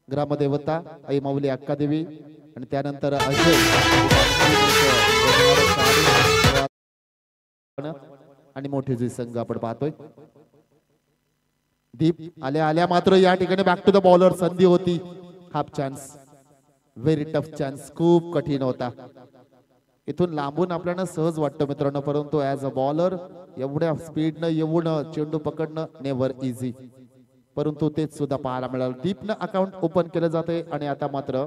[SPEAKER 4] ग्रामदेवता आई माऊली अक्कादेवी आणि त्यानंतर अजय आणि मोठी जी संघ आपण पाहतोय. दीप आल्या आल्या मात्र या ठिकाणी बॅक टू द बॉलर संधी होती. Half chance. Very tough chance. खूप कठीण होता. इथून लांबून आपल्याला सहज वाटतं मित्रांनो, परंतु ऍज अ बॉलर एवढ्या स्पीडनं येऊन चेंडू पकडणं नेव्हर इझी. परंतु तेच सुद्धा पाहायला मिळालं. डीपनं अकाउंट ओपन केलं जाते आणि आता मात्र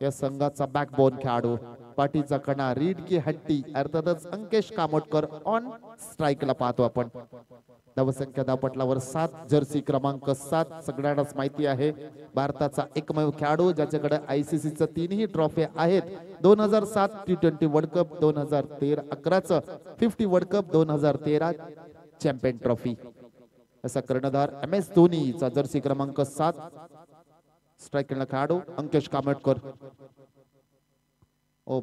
[SPEAKER 4] या संघाचा बॅकबोन खेळाडू पाठीचा कणा रीड की हट्टी अर्थातच अंकेश कामोटकर ऑन स्ट्राईकला पाहतो आपण. धावसंख्या धावपटलावर 7 जर्सी क्रमांक 7. सगळ्यांनाच माहिती आहे भारताचा एकमेव खेळाडू ज्याच्याकडे ICCच्या 3ही ट्रॉफी आहेत. 2007 T20 world cup, 2013-11 50 world cup, 2013 champion trophy. असा कर्णधार MS धोनीचा जर्सी क्रमांक 7. स्ट्राईकला खेळाडू अंकेश कामोटकर.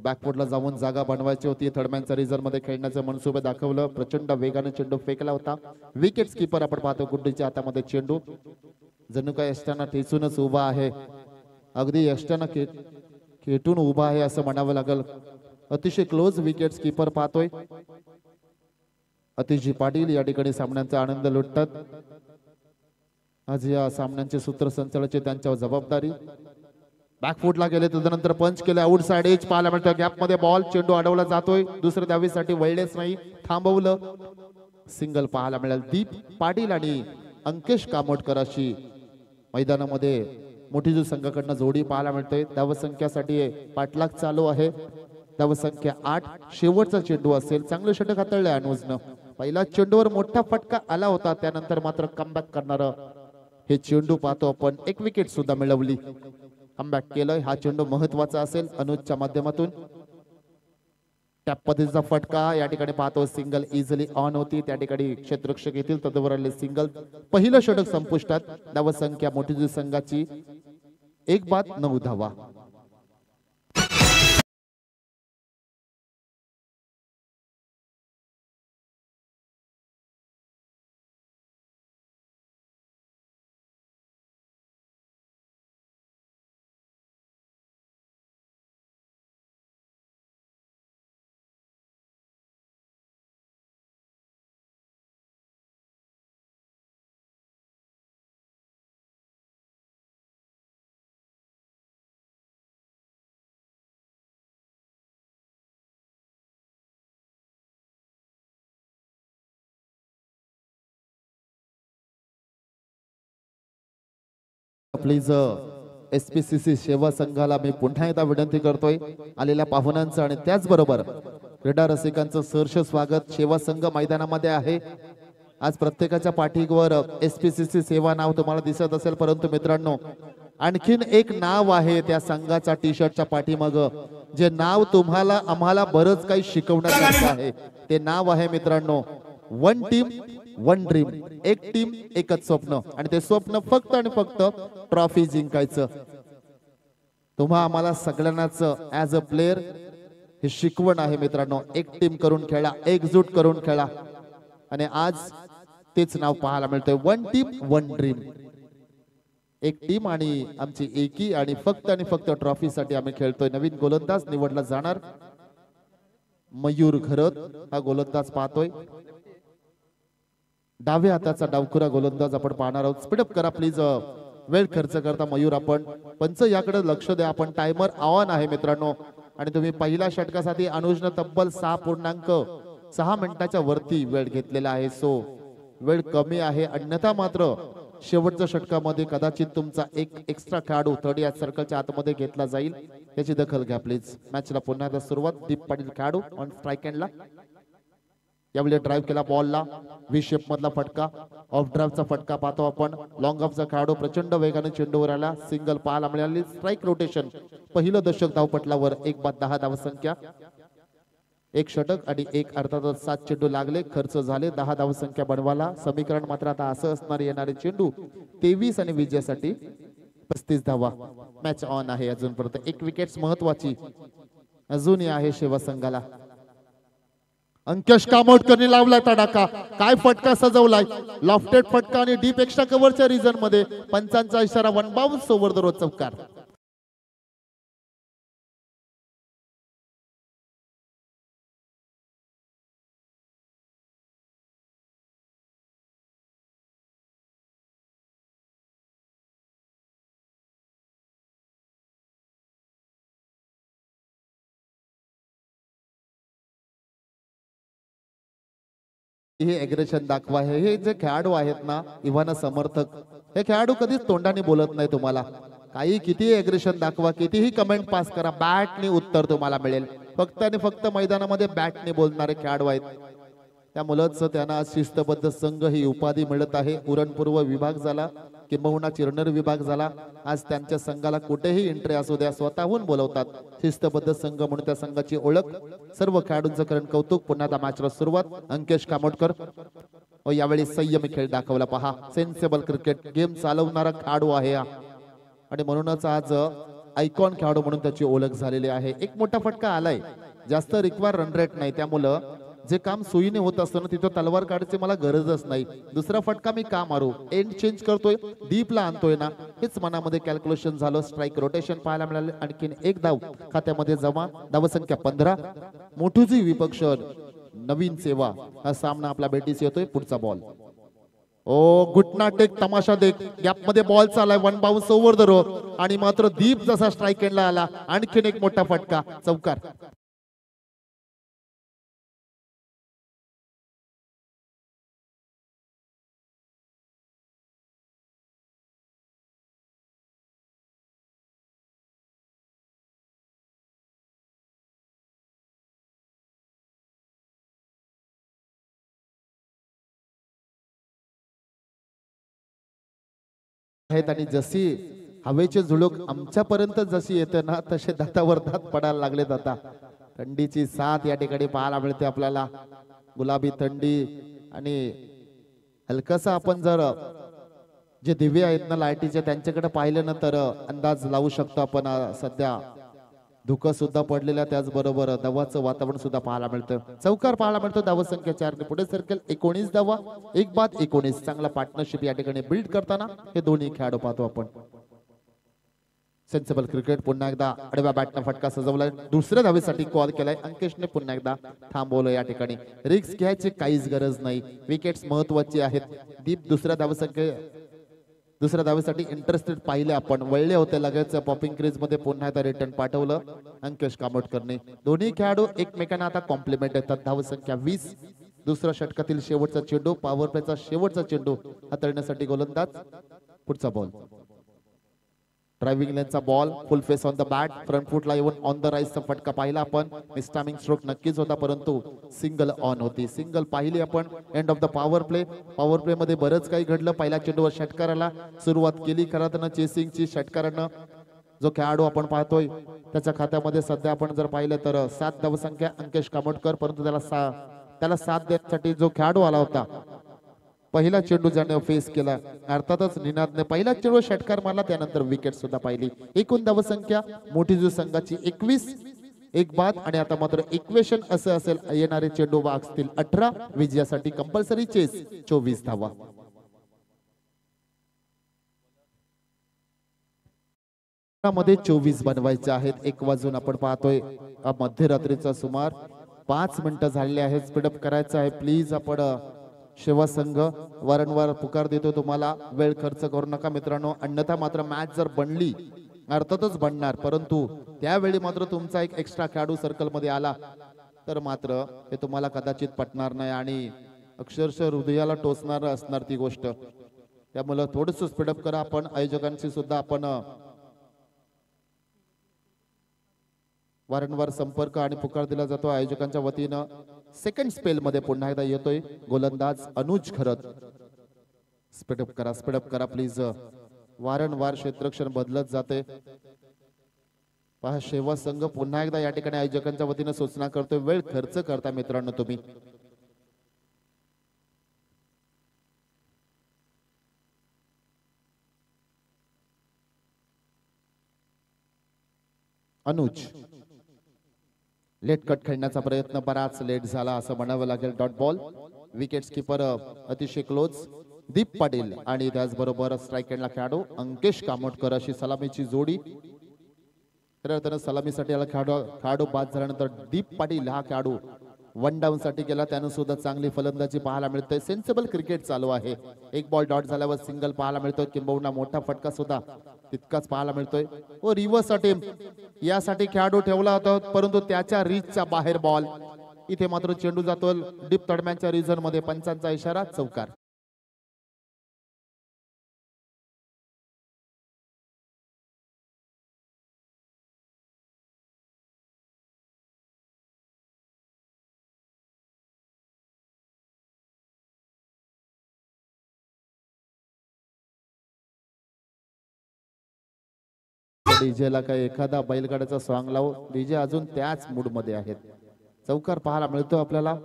[SPEAKER 4] बॅकफुटला जाऊन जागा बनवायची होती. थर्डमॅनचा रिझर्व्ह मध्ये खेळण्याचं मनसुबे दाखवलं. प्रचंड वेगाने चेंडू फेकला होता. विकेट कीपर आपण पाहतो. गुड्डीच्या हातामध्ये चेंडू. जणू काय यष्टांना ठेचूनच उभा आहे. अगदी यष्टांना खेटून उभा आहे असं म्हणावं लागेल. अतिशय क्लोज विकेट कीपर पाहतोय. अतिशय पाटील या ठिकाणी सामन्यांचा आनंद लुटतात. आज या सामन्यांचे सूत्रसंचालनाची त्यांच्यावर जबाबदारी. बॅकफुटला गेले त्यानंतर पंच केले आउट साइड एज पाहायला मिळतं गॅप मध्ये बॉल चेंडू अडवला जातोय दुसऱ्या धावेसाठी वळलेच नाही थांबवलं सिंगल पाहायला मिळेल दीप पाटील आणि अंकेश कामोटकर अशी मैदानामध्ये मोठी जो संघाकडनं जोडी पाहायला मिळते धावसंख्यासाठी पाठलाग चालू आहे धावसंख्या 8 शेवटचा चेंडू असेल चांगलं षटक हाताळलंय अनुजनं पहिला चेंडूवर मोठा फटका आला होता त्यानंतर मात्र कमबॅक करणार हे चेंडू पाहतो आपण एक विकेट सुद्धा मिळवली कमबॅक केलंय हा चेंडू महत्वाचा असेल अनुजच्या माध्यमातून टॅप पद्धतीचा फटका या ठिकाणी पाहतो सिंगल इझिली ऑन होती त्या ठिकाणी क्षेत्ररक्षक येतील तदवर आले सिंगल पहिलं षटक संपुष्टात धावसंख्या मोठी संघाची 1-9 धावा प्लीज SPCC सेवा संघाला मी पुन्हा एकदा विनंती करतोय आलेल्या पाहुण्यांचं आणि त्याचबरोबर क्रीडा रसिकांचं सहर्ष स्वागत सेवा संघ मैदानामध्ये आहे आज प्रत्येकाच्या पाठीवर SPCC सेवा नाव तुम्हाला दिसत असेल परंतु मित्रांनो आणखीन एक नाव आहे त्या संघाचा टी शर्टच्या पाठीमाग जे नाव तुम्हाला आम्हाला बरंच काही शिकवण्यासारखं आहे ते नाव आहे मित्रांनो वन टीम वन ड्रीम एक टीम एकच स्वप्न आणि ते स्वप्न फक्त आणि फक्त ट्रॉफी जिंकायचं तुम्हा आम्हाला सगळ्यांनाच ऍज अ प्लेयर हे शिकवण आहे मित्रांनो एक टीम करून खेळा एकजूट करून खेळा आणि आज तेच नाव पाहायला मिळतंय वन टीम वन ड्रीम एक टीम आणि आमची एकी आणि फक्त ट्रॉफीसाठी आम्ही खेळतोय नवीन गोलंदाज निवडला जाणार मयूर घरत हा गोलंदाज पाहतोय डाव्या हाताचा डावखुरा गोलंदाज आपण पाहणार आहोत स्पीडअप करा प्लीज वेळ खर्च करता मयूर आपण पंच याकडे लक्ष द्या आपण टायमर ऑन आहे मित्रांनो आणि तुम्ही पहिल्या षटकासाठी अनुजनं तब्बल 6.6 मिनिटाच्या वरती वेळ घेतलेला आहे सो वेळ कमी आहे अन्यथा मात्र शेवटच्या षटकामध्ये कदाचित तुमचा एक एक्स्ट्रा खेळाडू थर्ड या सर्कलच्या आतमध्ये घेतला जाईल त्याची दखल घ्या प्लीज मॅचला पुन्हा एकदा सुरुवात दीप पाटील खेळाडू ऑन स्ट्राइक एंडला यावेळी ड्राइव्ह केला बॉलला व्ही शेप मधला फटका ऑफ ड्राइव्हचा फटका पाहतो आपण लॉंग ऑफचा खेळाडू प्रचंड वेगाने चेंडूवर आला सिंगल पाहायला मिळाली स्ट्राइक रोटेशन पहिलं दशक धावपटलावर 1-10 धावसंख्या एक षटक आणि एक अर्थातच 7 चेंडू लागले खर्च झाले 10 धावसंख्या बनवायला समीकरण मात्र आता असं असणार येणारे चेंडू 23 आणि विजयासाठी 35 धावा मॅच ऑन आहे अजूनपर्यंत एक विकेट महत्वाची अजूनही आहे सेवा संघाला अंकेश कामोटकरने लावलाय तडाखा काय फटका सजवलाय लॉफ्टेड फटका आणि डीप एक्स्ट्रा कव्हरच्या रिझन मध्ये पंचांचा इशारा 1 बाउन्स ओव्हर द रोज चौकार हे एग्रेशन दाखवा हे जे खेळाडू आहेत ना इव्हाना समर्थक हे खेळाडू कधीच तोंडाने बोलत नाही तुम्हाला काही कितीही एग्रेशन दाखवा कितीही कमेंट पास करा बॅटने उत्तर तुम्हाला मिळेल फक्त आणि फक्त मैदानामध्ये बॅटने बोलणारे खेळाडू आहेत त्यामुळेच त्यांना शिस्तबद्ध संघ ही उपाधी मिळत आहे उरणपूर्व विभाग झाला किंबहुना चिरनेर विभाग झाला आज त्यांच्या संघाला कुठेही एंट्री असू द्या स्वतःहून बोलवतात शिस्तबद्ध संघ म्हणून त्या संघाची ओळख सर्व खेळाडूंचं करण कौतुक पुन्हा त्या मॅचला सुरुवात अंकेश कामोटकर व यावेळी संयमी खेळ दाखवला पहा सेन्सेबल क्रिकेट गेम चालवणारा खेळाडू आहे आणि म्हणूनच आज आयकॉन खेळाडू म्हणून त्याची ओळख झालेली आहे एक मोठा फटका आलाय जास्त रिक्वायर रन रेट नाही त्यामुळं जे काम सोयीने होत असताना तिथं तलवार काढायची मला गरजच नाही दुसरा फटका मी का मारू एंड चेंज करतोय डीपला आणतोय ना हेच मनामध्ये कॅल्क्युलेशन झालं स्ट्राइक रोटेशन पाहायला मिळाले आणखीन एक धाव खात्यामध्ये जमा धावसंख्या 15 मोठुजी विपक्ष नवीन सेवा हा सामना आपला भेटीस येतोय पुढचा बॉल ओ घुटना टेक तमाशा देख गॅप मध्ये बॉल चालाय one bounce over the rope आणि मात्र दीप जसा स्ट्राईक एंडला आला आणखीन एक मोठा फटका चौकार. आहेत आणि जशी हवेचे झुळूक आमच्यापर्यंत जशी येते ना तसे दातावर दात पडायला लागलेत आता. थंडीची साथ या ठिकाणी पाहायला मिळते आपल्याला. गुलाबी थंडी आणि हलकसा आपण जर जे दिवे आहेत ना लाईटीचे त्यांच्याकडे पाहिलं ना तर अंदाज लावू शकतो आपण. सध्या धुकं सुद्धा पडलेल्या त्याचबरोबर दवाचं वातावरण सुद्धा पाहायला मिळतं. चौकार पाहायला मिळतो. धावा संख्या 4 पुढे सर्कल 19 धावा 1 बाद 19. चांगला पार्टनरशिप या ठिकाणी बिल्ड करताना हे दोन्ही खेळाडू पाहतो आपण. सेन्सिबल क्रिकेट पुन्हा एकदा आडव्या बॅटनं फटका सजवलाय. दुसऱ्या धावेसाठी कॉल केलाय. अंकेशने पुन्हा एकदा थांबवलं या ठिकाणी. रिक्स घ्यायची काहीच गरज नाही. विकेट्स महत्वाची आहेत. दीप दुसऱ्या धावेसाठी इंटरेस्टेड पाहिले आपण. वळले होते लगेच पॉपिंग क्रीज मध्ये पुन्हा एकदा रिटर्न पाठवलं अंकेश कामोटकरने. दोन्ही खेळाडू एकमेकांना आता कॉम्प्लिमेंट येतात. धाव संख्या 20. दुसऱ्या षटकातील शेवटचा चेंडू पॉवर प्लेचा शेवटचा चेंडू हाताळण्यासाठी गोलंदाज. पुढचा बॉल ड्रायव्हिंग लेनचा ball full face on the bat front फुटला येऊन ऑन द राईजचा फटका पाहिला आपण. मिसटायमिंग स्ट्रोक नक्कीच होता परंतु सिंगल ऑन होती. सिंगल पाहिली आपण. End of the power play मध्ये बरंच काही घडलं. पहिल्या चेंडूवर षटकाराला सुरुवात केली खरं तर चेसिंगची. षटकारानं जो खेळाडू आपण पाहतोय त्याच्या खात्यामध्ये सध्या आपण जर पाहिलं तर 7 धावसंख्या अंकेश कामोटकर. परंतु त्याला साथ देण्यासाठी जो खेळाडू आला होता पहिला चेंडू ज्याने फेस केला अर्थातच निनादने पहिला चेंडू षटकार मारला. त्यानंतर विकेट सुद्धा पाहिली. एकूण धावसंख्या मोठीजू संघाची 21 1 बाद आणि आता मात्र इक्वेशन असं असेल येणारे चेंडू असतील 18. विजयासाठी कंपल्सरी चेस 24 धावा. मध्ये 24 बनवायचे आहेत. 1 वाजून आपण पाहतोय मध्यरात्रीचा सुमार 5 मिनिटं झालेले आहेत. स्पीडअप करायचं आहे प्लीज. आपण सेवा संघ वारंवार पुकार देतो तुम्हाला वेळ खर्च करू नका मित्रांनो. अन्यथा मात्र मॅच जर बनली अर्थातच बनणार परंतु त्यावेळी मात्र तुमचा एक एक्स्ट्रा खेळाडू सर्कल मध्ये आला तर मात्र हे तुम्हाला कदाचित पटणार नाही आणि अक्षरशः हृदयाला टोचणार असणार ती गोष्ट. त्यामुळे थोडस स्पीडअप करा. आपण आयोजकांशी सुद्धा आपण वारंवार संपर्क आणि पुकार दिला जातो आयोजकांच्या वतीनं. सेकंड स्पेल मध्ये पुन्हा एकदा येतोय गोलंदाज अनुज खरत. स्पीडअप करा प्लीज. वारंवार क्षेत्ररक्षण बदलत जाते. पहा सेवा संघ पुन्हा एकदा या ठिकाणी आयोजकांच्या वतीनं सूचना करतोय वेळ खर्च करता मित्रांनो तुम्ही. अनुज लेट कट खेळण्याचा प्रयत्न बराच लेट झाला असं म्हणावं लागेल. Dot ball. विकेट्स कीपर अतिशय क्लोज दीप पाटील आणि त्याचबरोबर स्ट्राईक एंडला खेळाडू अंकेश कामोटकर अशी सलामीची जोडी. तर सलामीसाठी खेळाडू बाद झाल्यानंतर दीप पाटील हा खेळाडू 1 डाऊन साठी गेला. त्यानं सुद्धा चांगली फलंदाजी पाहायला मिळते. सेन्सिबल क्रिकेट चालू आहे. 1 बॉल डॉट झाल्यावर सिंगल पाहायला मिळतोय किंबहुना मोठा फटका सुद्धा तितकाच पाहायला मिळतोय. व रिव्हर्स अटेम्प्ट यासाठी खेळाडू ठेवला होता परंतु त्याच्या रीचच्या बाहेर बॉल. इथे मात्र चेंडू जातो डीप तडम्यांच्या रिझन मध्ये. पंचांचा इशारा चौकार. डीजेला काही एखादा बैलगाड्याचा सॉंग लावू. डीजे अजून त्याच मूड मध्ये आहेत. चौकार पाहायला मिळतो आपल्याला.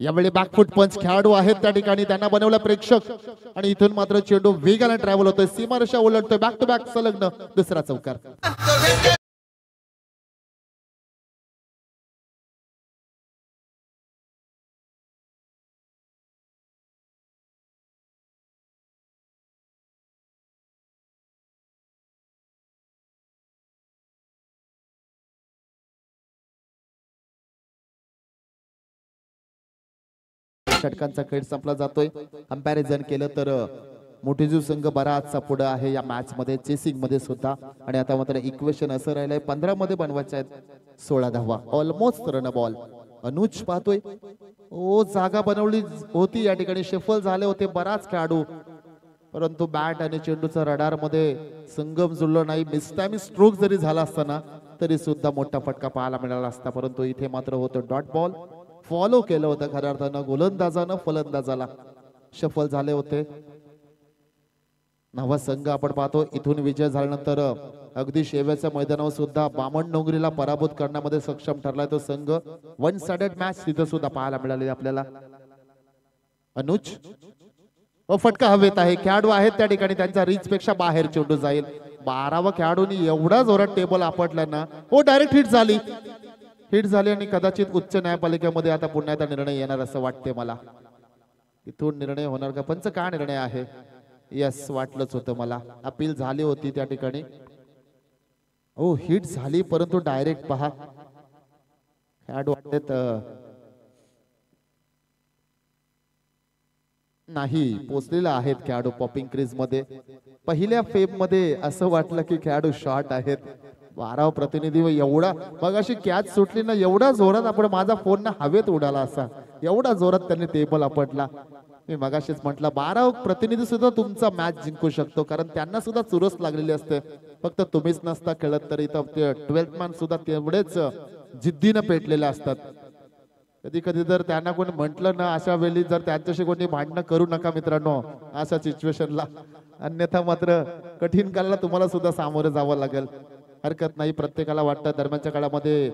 [SPEAKER 4] यावेळी बॅकफुट पंच खेळाडू आहेत त्या ठिकाणी. त्यांना बनवलं प्रेक्षक आणि इथून मात्र चेंडू वेगाने ट्रॅव्हल होतोय. सीमारेषा ओलांडतोय. बॅक टू बॅक संलग्न दुसरा चौकार. षटकांचा खेळ संपला जातोय. कंपॅरिझन केलं तर मोठेजू संघ बराचसा पुढे आहे या मॅच मध्ये, चेसिंग मध्ये सुद्धा. आणि आता मात्र इक्वेशन असं राहिलंय 15 मध्ये बनवायचे आहेत 16 धावा, ऑलमोस्ट रन बॉल. अनुज पाहतोय ओ जागा बनवली होती या ठिकाणी, शेफल झाले होते बराच खेळाडू, परंतु बॅट आणि चेंडूचा रडार मध्ये संगम जुळलो नाही. मिसटाइम स्ट्रोक जरी झाला असताना तरी सुद्धा मोठा फटका पाहायला मिळाला असता, परंतु इथे मात्र होतं डॉट बॉल. फॉलो केलं होतं खऱ्या अर्थानं गोलंदाजानं फलंदाजाला, शफल झाले होते. नवा संघ आपण पाहतो इथून विजय झाल्यानंतर अगदी शेवटच्या मैदानावर सुद्धा बामण डोंगरीला पराभूत करण्यामध्ये सक्षम ठरलाय तो संघ. वन साइडेड मॅच तिथं सुद्धा पाहायला मिळाली आपल्याला. अनुज व फटका हवेत आहे, खेळाडू आहेत त्या ठिकाणी, त्यांच्या रीच पेक्षा बाहेर चेंडू जाईल. 12व्या खेळाडूंनी एवढा जोरात टेबल आपटला ना, हो डायरेक्ट हिट झाली आणि कदाचित उच्च न्यायपालिकेमध्ये आता पुन्हा एकदा निर्णय येणार असं वाटते मला. इथून निर्णय होणार का? पंच काय निर्णय आहे? यस, वाटलंच होतं मला. अपील झाली होती त्या ठिकाणी. हो हिट झाली परंतु डायरेक्ट पहा खेळाडू वाटत नाही पोचलेला आहेत खेळाडू पॉपिंग क्रीज मध्ये. पहिल्या फेब मध्ये असं वाटलं की खेळाडू शॉर्ट आहेत. 12 प्रतिनिधी एवढा मगाशी कॅच सुटली ना, एवढा जोरात आपण माझा फोन ना हवेत उडाला असा, एवढा जोरात त्यांनी टेबल आपटला. मी मगाशीच म्हटलं 12 प्रतिनिधी सुद्धा तुमचा मॅच जिंकू शकतो, कारण त्यांना सुद्धा चुरस लागलेली असते. फक्त तुम्हीच नसता खेळत तर इथं 12th मॅन सुद्धा तेवढेच जिद्दीनं पेटलेले असतात. कधी कधी जर त्यांना कोणी म्हटलं ना अशा वेळी जर त्यांच्याशी कोणी भांडणं करू नका मित्रांनो अशा सिच्युएशनला, अन्यथा मात्र कठीण काळाला तुम्हाला सुद्धा सामोरं जावं लागेल. हरकत नाही, प्रत्येकाला वाटतं. दरम्यानच्या काळामध्ये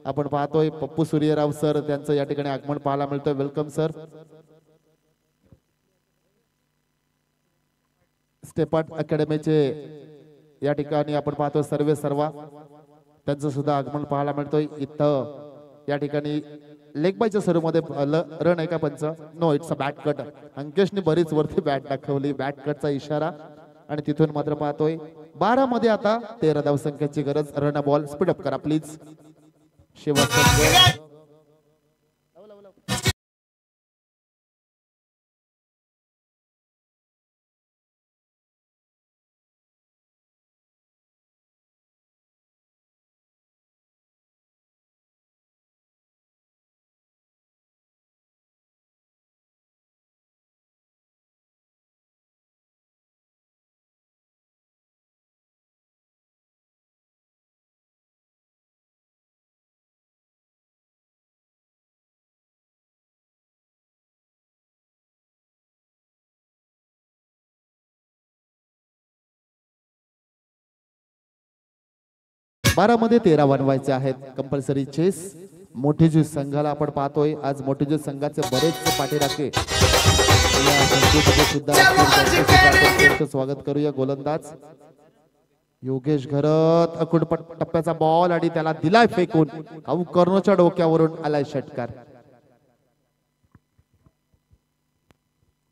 [SPEAKER 4] आपण पाहतोय पप्पू सूर्यराव सर त्यांचं या ठिकाणी आगमन पाहायला मिळतंय. Welcome sir. स्टेपार्ट अकॅडमीचे या ठिकाणी आपण पाहतो सर्वा त्यांचं सुद्धा आगमन पाहायला मिळतोय. इथं या ठिकाणी लेग बायच्या सर्वमध्ये रन आहे का पंच? No, it's a bat cut. अंकेशने बरीच वरती बॅट दाखवली, बॅट कटचा इशारा. आणि तिथून मात्र पाहतोय 12 मध्ये आता 13 धावसंख्येची गरज. रन बॉल स्पीड अप करा प्लीज. शेवटचा 12 मध्ये 13 बनवायचे आहेत. Compulsory chess. मोठेजू संघाला आपण पाहतोय आज मोठेजू संघाचे बरेच पाठीराखे सुद्धा स्वागत करूया. गोलंदाज योगेश घरत अकुड टप्प्याचा बॉल आणि त्याला दिलाय फेकून. कर्णोच्या डोक्यावरून आलाय षटकार.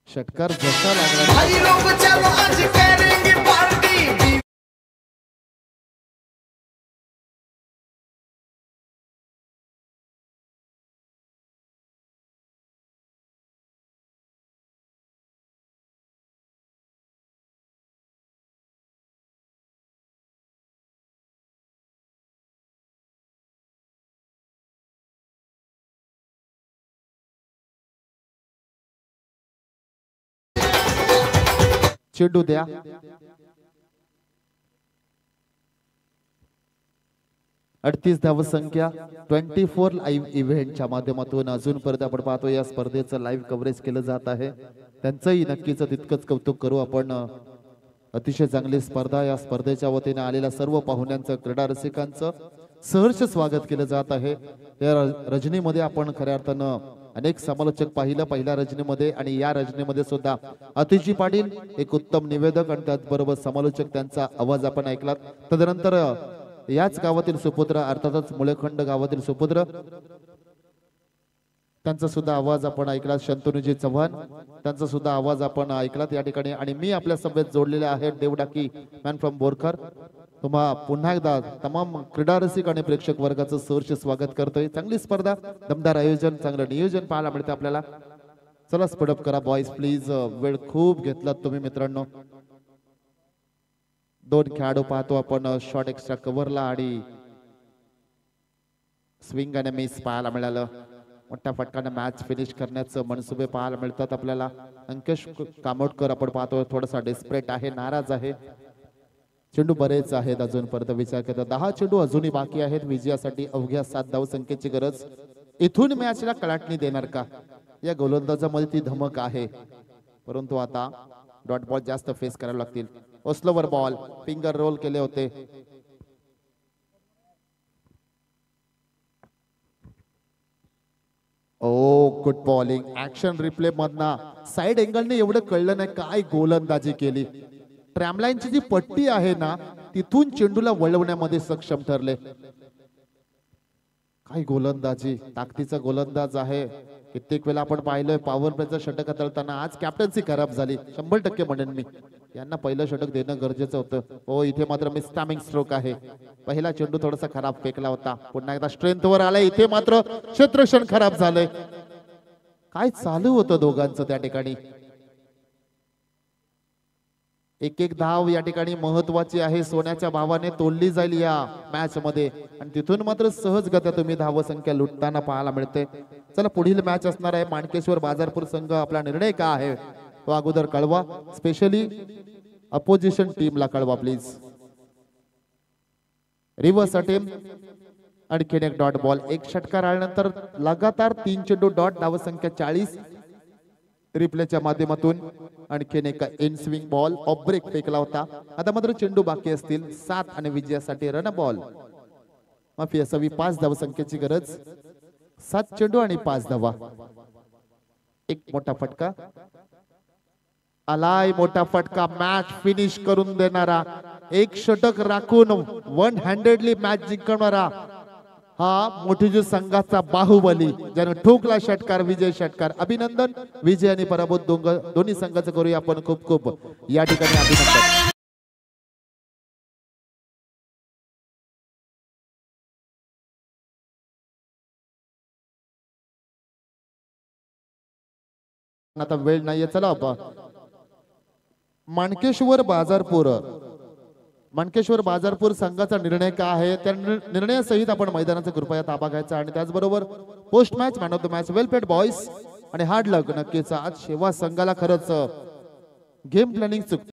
[SPEAKER 4] षटकार जसा लागला चेंडू द्या. अडतीस धावसंख्या 24 लाईव्ह इव्हेंटच्या माध्यमातून अजूनपर्यंत आपण पाहतो या स्पर्धेचं लाईव्ह कव्हरेज केलं जात आहे. त्यांचंही नक्कीच तितकंच कौतुक करू आपण. अतिशय चांगली स्पर्धा. या स्पर्धेच्या वतीने आलेल्या सर्व पाहुण्यांचं क्रीडा रसिकांचं सहर्ष स्वागत केलं जात आहे. या रजनीमध्ये आपण खऱ्या अर्थानं अनेक समालोचक पाहिलं पहिल्या रजनीमध्ये, आणि या रजनीमध्ये सुद्धा अतिजी पाटील एक उत्तम निवेदक आणि त्याचबरोबर समालोचक त्यांचा आवाज आपण ऐकलात. तदनंतर याच गावातील सुपुत्र अर्थातच मुळेखंड गावातील सुपुत्र त्यांचा सुद्धा आवाज आपण ऐकलात. शंतनुजी चव्हाण त्यांचा सुद्धा आवाज आपण ऐकलात या ठिकाणी. आणि मी आपल्या सभेत जोडलेले आहे देवडाकी मॅन फ्रॉम बोरकर. तुम्हा पुन्हा एकदा तमाम क्रीडा रसिक आणि प्रेक्षक वर्गाचं सहर्ष स्वागत करतोय. चांगली स्पर्धा, दमदार आयोजन, चांगलं नियोजन पाहायला मिळतं आपल्याला. चला स्पीडअप करा बॉयज प्लीज, वेळ खूप घेतलात तुम्ही मित्रांनो. 2 खेळाडू पाहतो आपण शॉट एक्स्ट्रा कव्हरला आणि स्विंग आणि मिस पाहायला मिळालं. मोठ्या फटकाने मॅच फिनिश करण्याचं मनसुबे पाहायला मिळतात आपल्याला. अंकेश कामोडकर आपण पाहतो थोडासा डिस्प्रेट आहे, नाराज आहे. चेंडू बरेच आहेत अजून परत विचार करता. 10 चेंडू अजूनही बाकी आहेत. विजयासाठी अवघ्या 7 धावसंख्येची गरज. इथून मॅचला कलाटणी देणार का? या गोलंदाजामध्ये ती धमक आहे, परंतु आता डॉट बॉल जास्त फेस करावे लागतील. ओस्लोवर बॉल, फिंगर रोल केले होते. ओ गुड बॉलिंग. ऍक्शन रिप्ले मधना साइड अँगलने एवढं कळलं नाही काय गोलंदाजी केली. ट्रॅमलाईनची जी पट्टी आहे ना तिथून चेंडूला वळवण्यामध्ये सक्षम ठरले. काय गोलंदाजी, ताकदीचा गोलंदाज आहे. कित्येक वेळा आपण पाहिलंय पॉवर प्लेचं षटक हाताळताना. आज कॅप्टन्सी खराब झाली 100% म्हणेन मी. यांना पहिलं षटक देणं गरजेचं होतं. हो इथे मात्र मिस टायमिंग स्ट्रोक आहे. पहिला चेंडू थोडासा खराब फेकला होता. पुन्हा एकदा स्ट्रेंथवर आलाय. इथे मात्र क्षेत्ररक्षण खराब झालंय. काय चालू होतं दोघांचं त्या ठिकाणी. एक धाव या ठिकाणी महत्वाची आहे. सोन्याच्या भावाने तोडली जाईल या मॅच मध्ये आणि तिथून मात्र सहजगत्या तुम्ही धावसंख्या लुटताना पाहायला मिळते. चला पुढील मॅच असणार आहे माणकेश्वर बाजारपूर संघ. आपला निर्णय काय आहे तो अगोदर कळवा. स्पेशली अपोजिशन टीमला कळवा प्लीज. रिव्हर्स अटेम्प्ट, आणखीन एक डॉट बॉल. एक षटकार आल्यानंतर लगातार 3 चेंडू डॉट, धावसंख्या 40. रिप्लेच्या माध्यमातून आणखीन एक in swing ball, off break फेकला होता. आता मात्र चेंडू बाकी असतील 7 आणि विजयासाठी रन बॉल. माफी असावी 5 धावसंख्येची गरज. 7 चेंडू आणि 5 धावा. एक मोठा फटका आलाय. मोठा फटका मॅच फिनिश करून देणारा. एक षटक राखून 1 हँडेडली मॅच जिंकवणारा हा मोठीजी संघाचा बाहुबली ज्याने ठोकला षटकार, विजय षटकार. अभिनंदन. विजय आणि पराभूत दोन्ही संघाचं करूया आपण खूप खूप या ठिकाणी अभिनंदन. आता वेळ नाहीये. चला माणकेश्वर बाजारपूर संघाचा निर्णय काय आहे त्या निर्णयासहित आपण मैदानाचा कृपया ताबा घ्यायचा आणि त्याचबरोबर post match man of the match well played boys आणि हार्ड लक. नक्कीच आज शेवा संघाला खरंच गेम प्लॅनिंग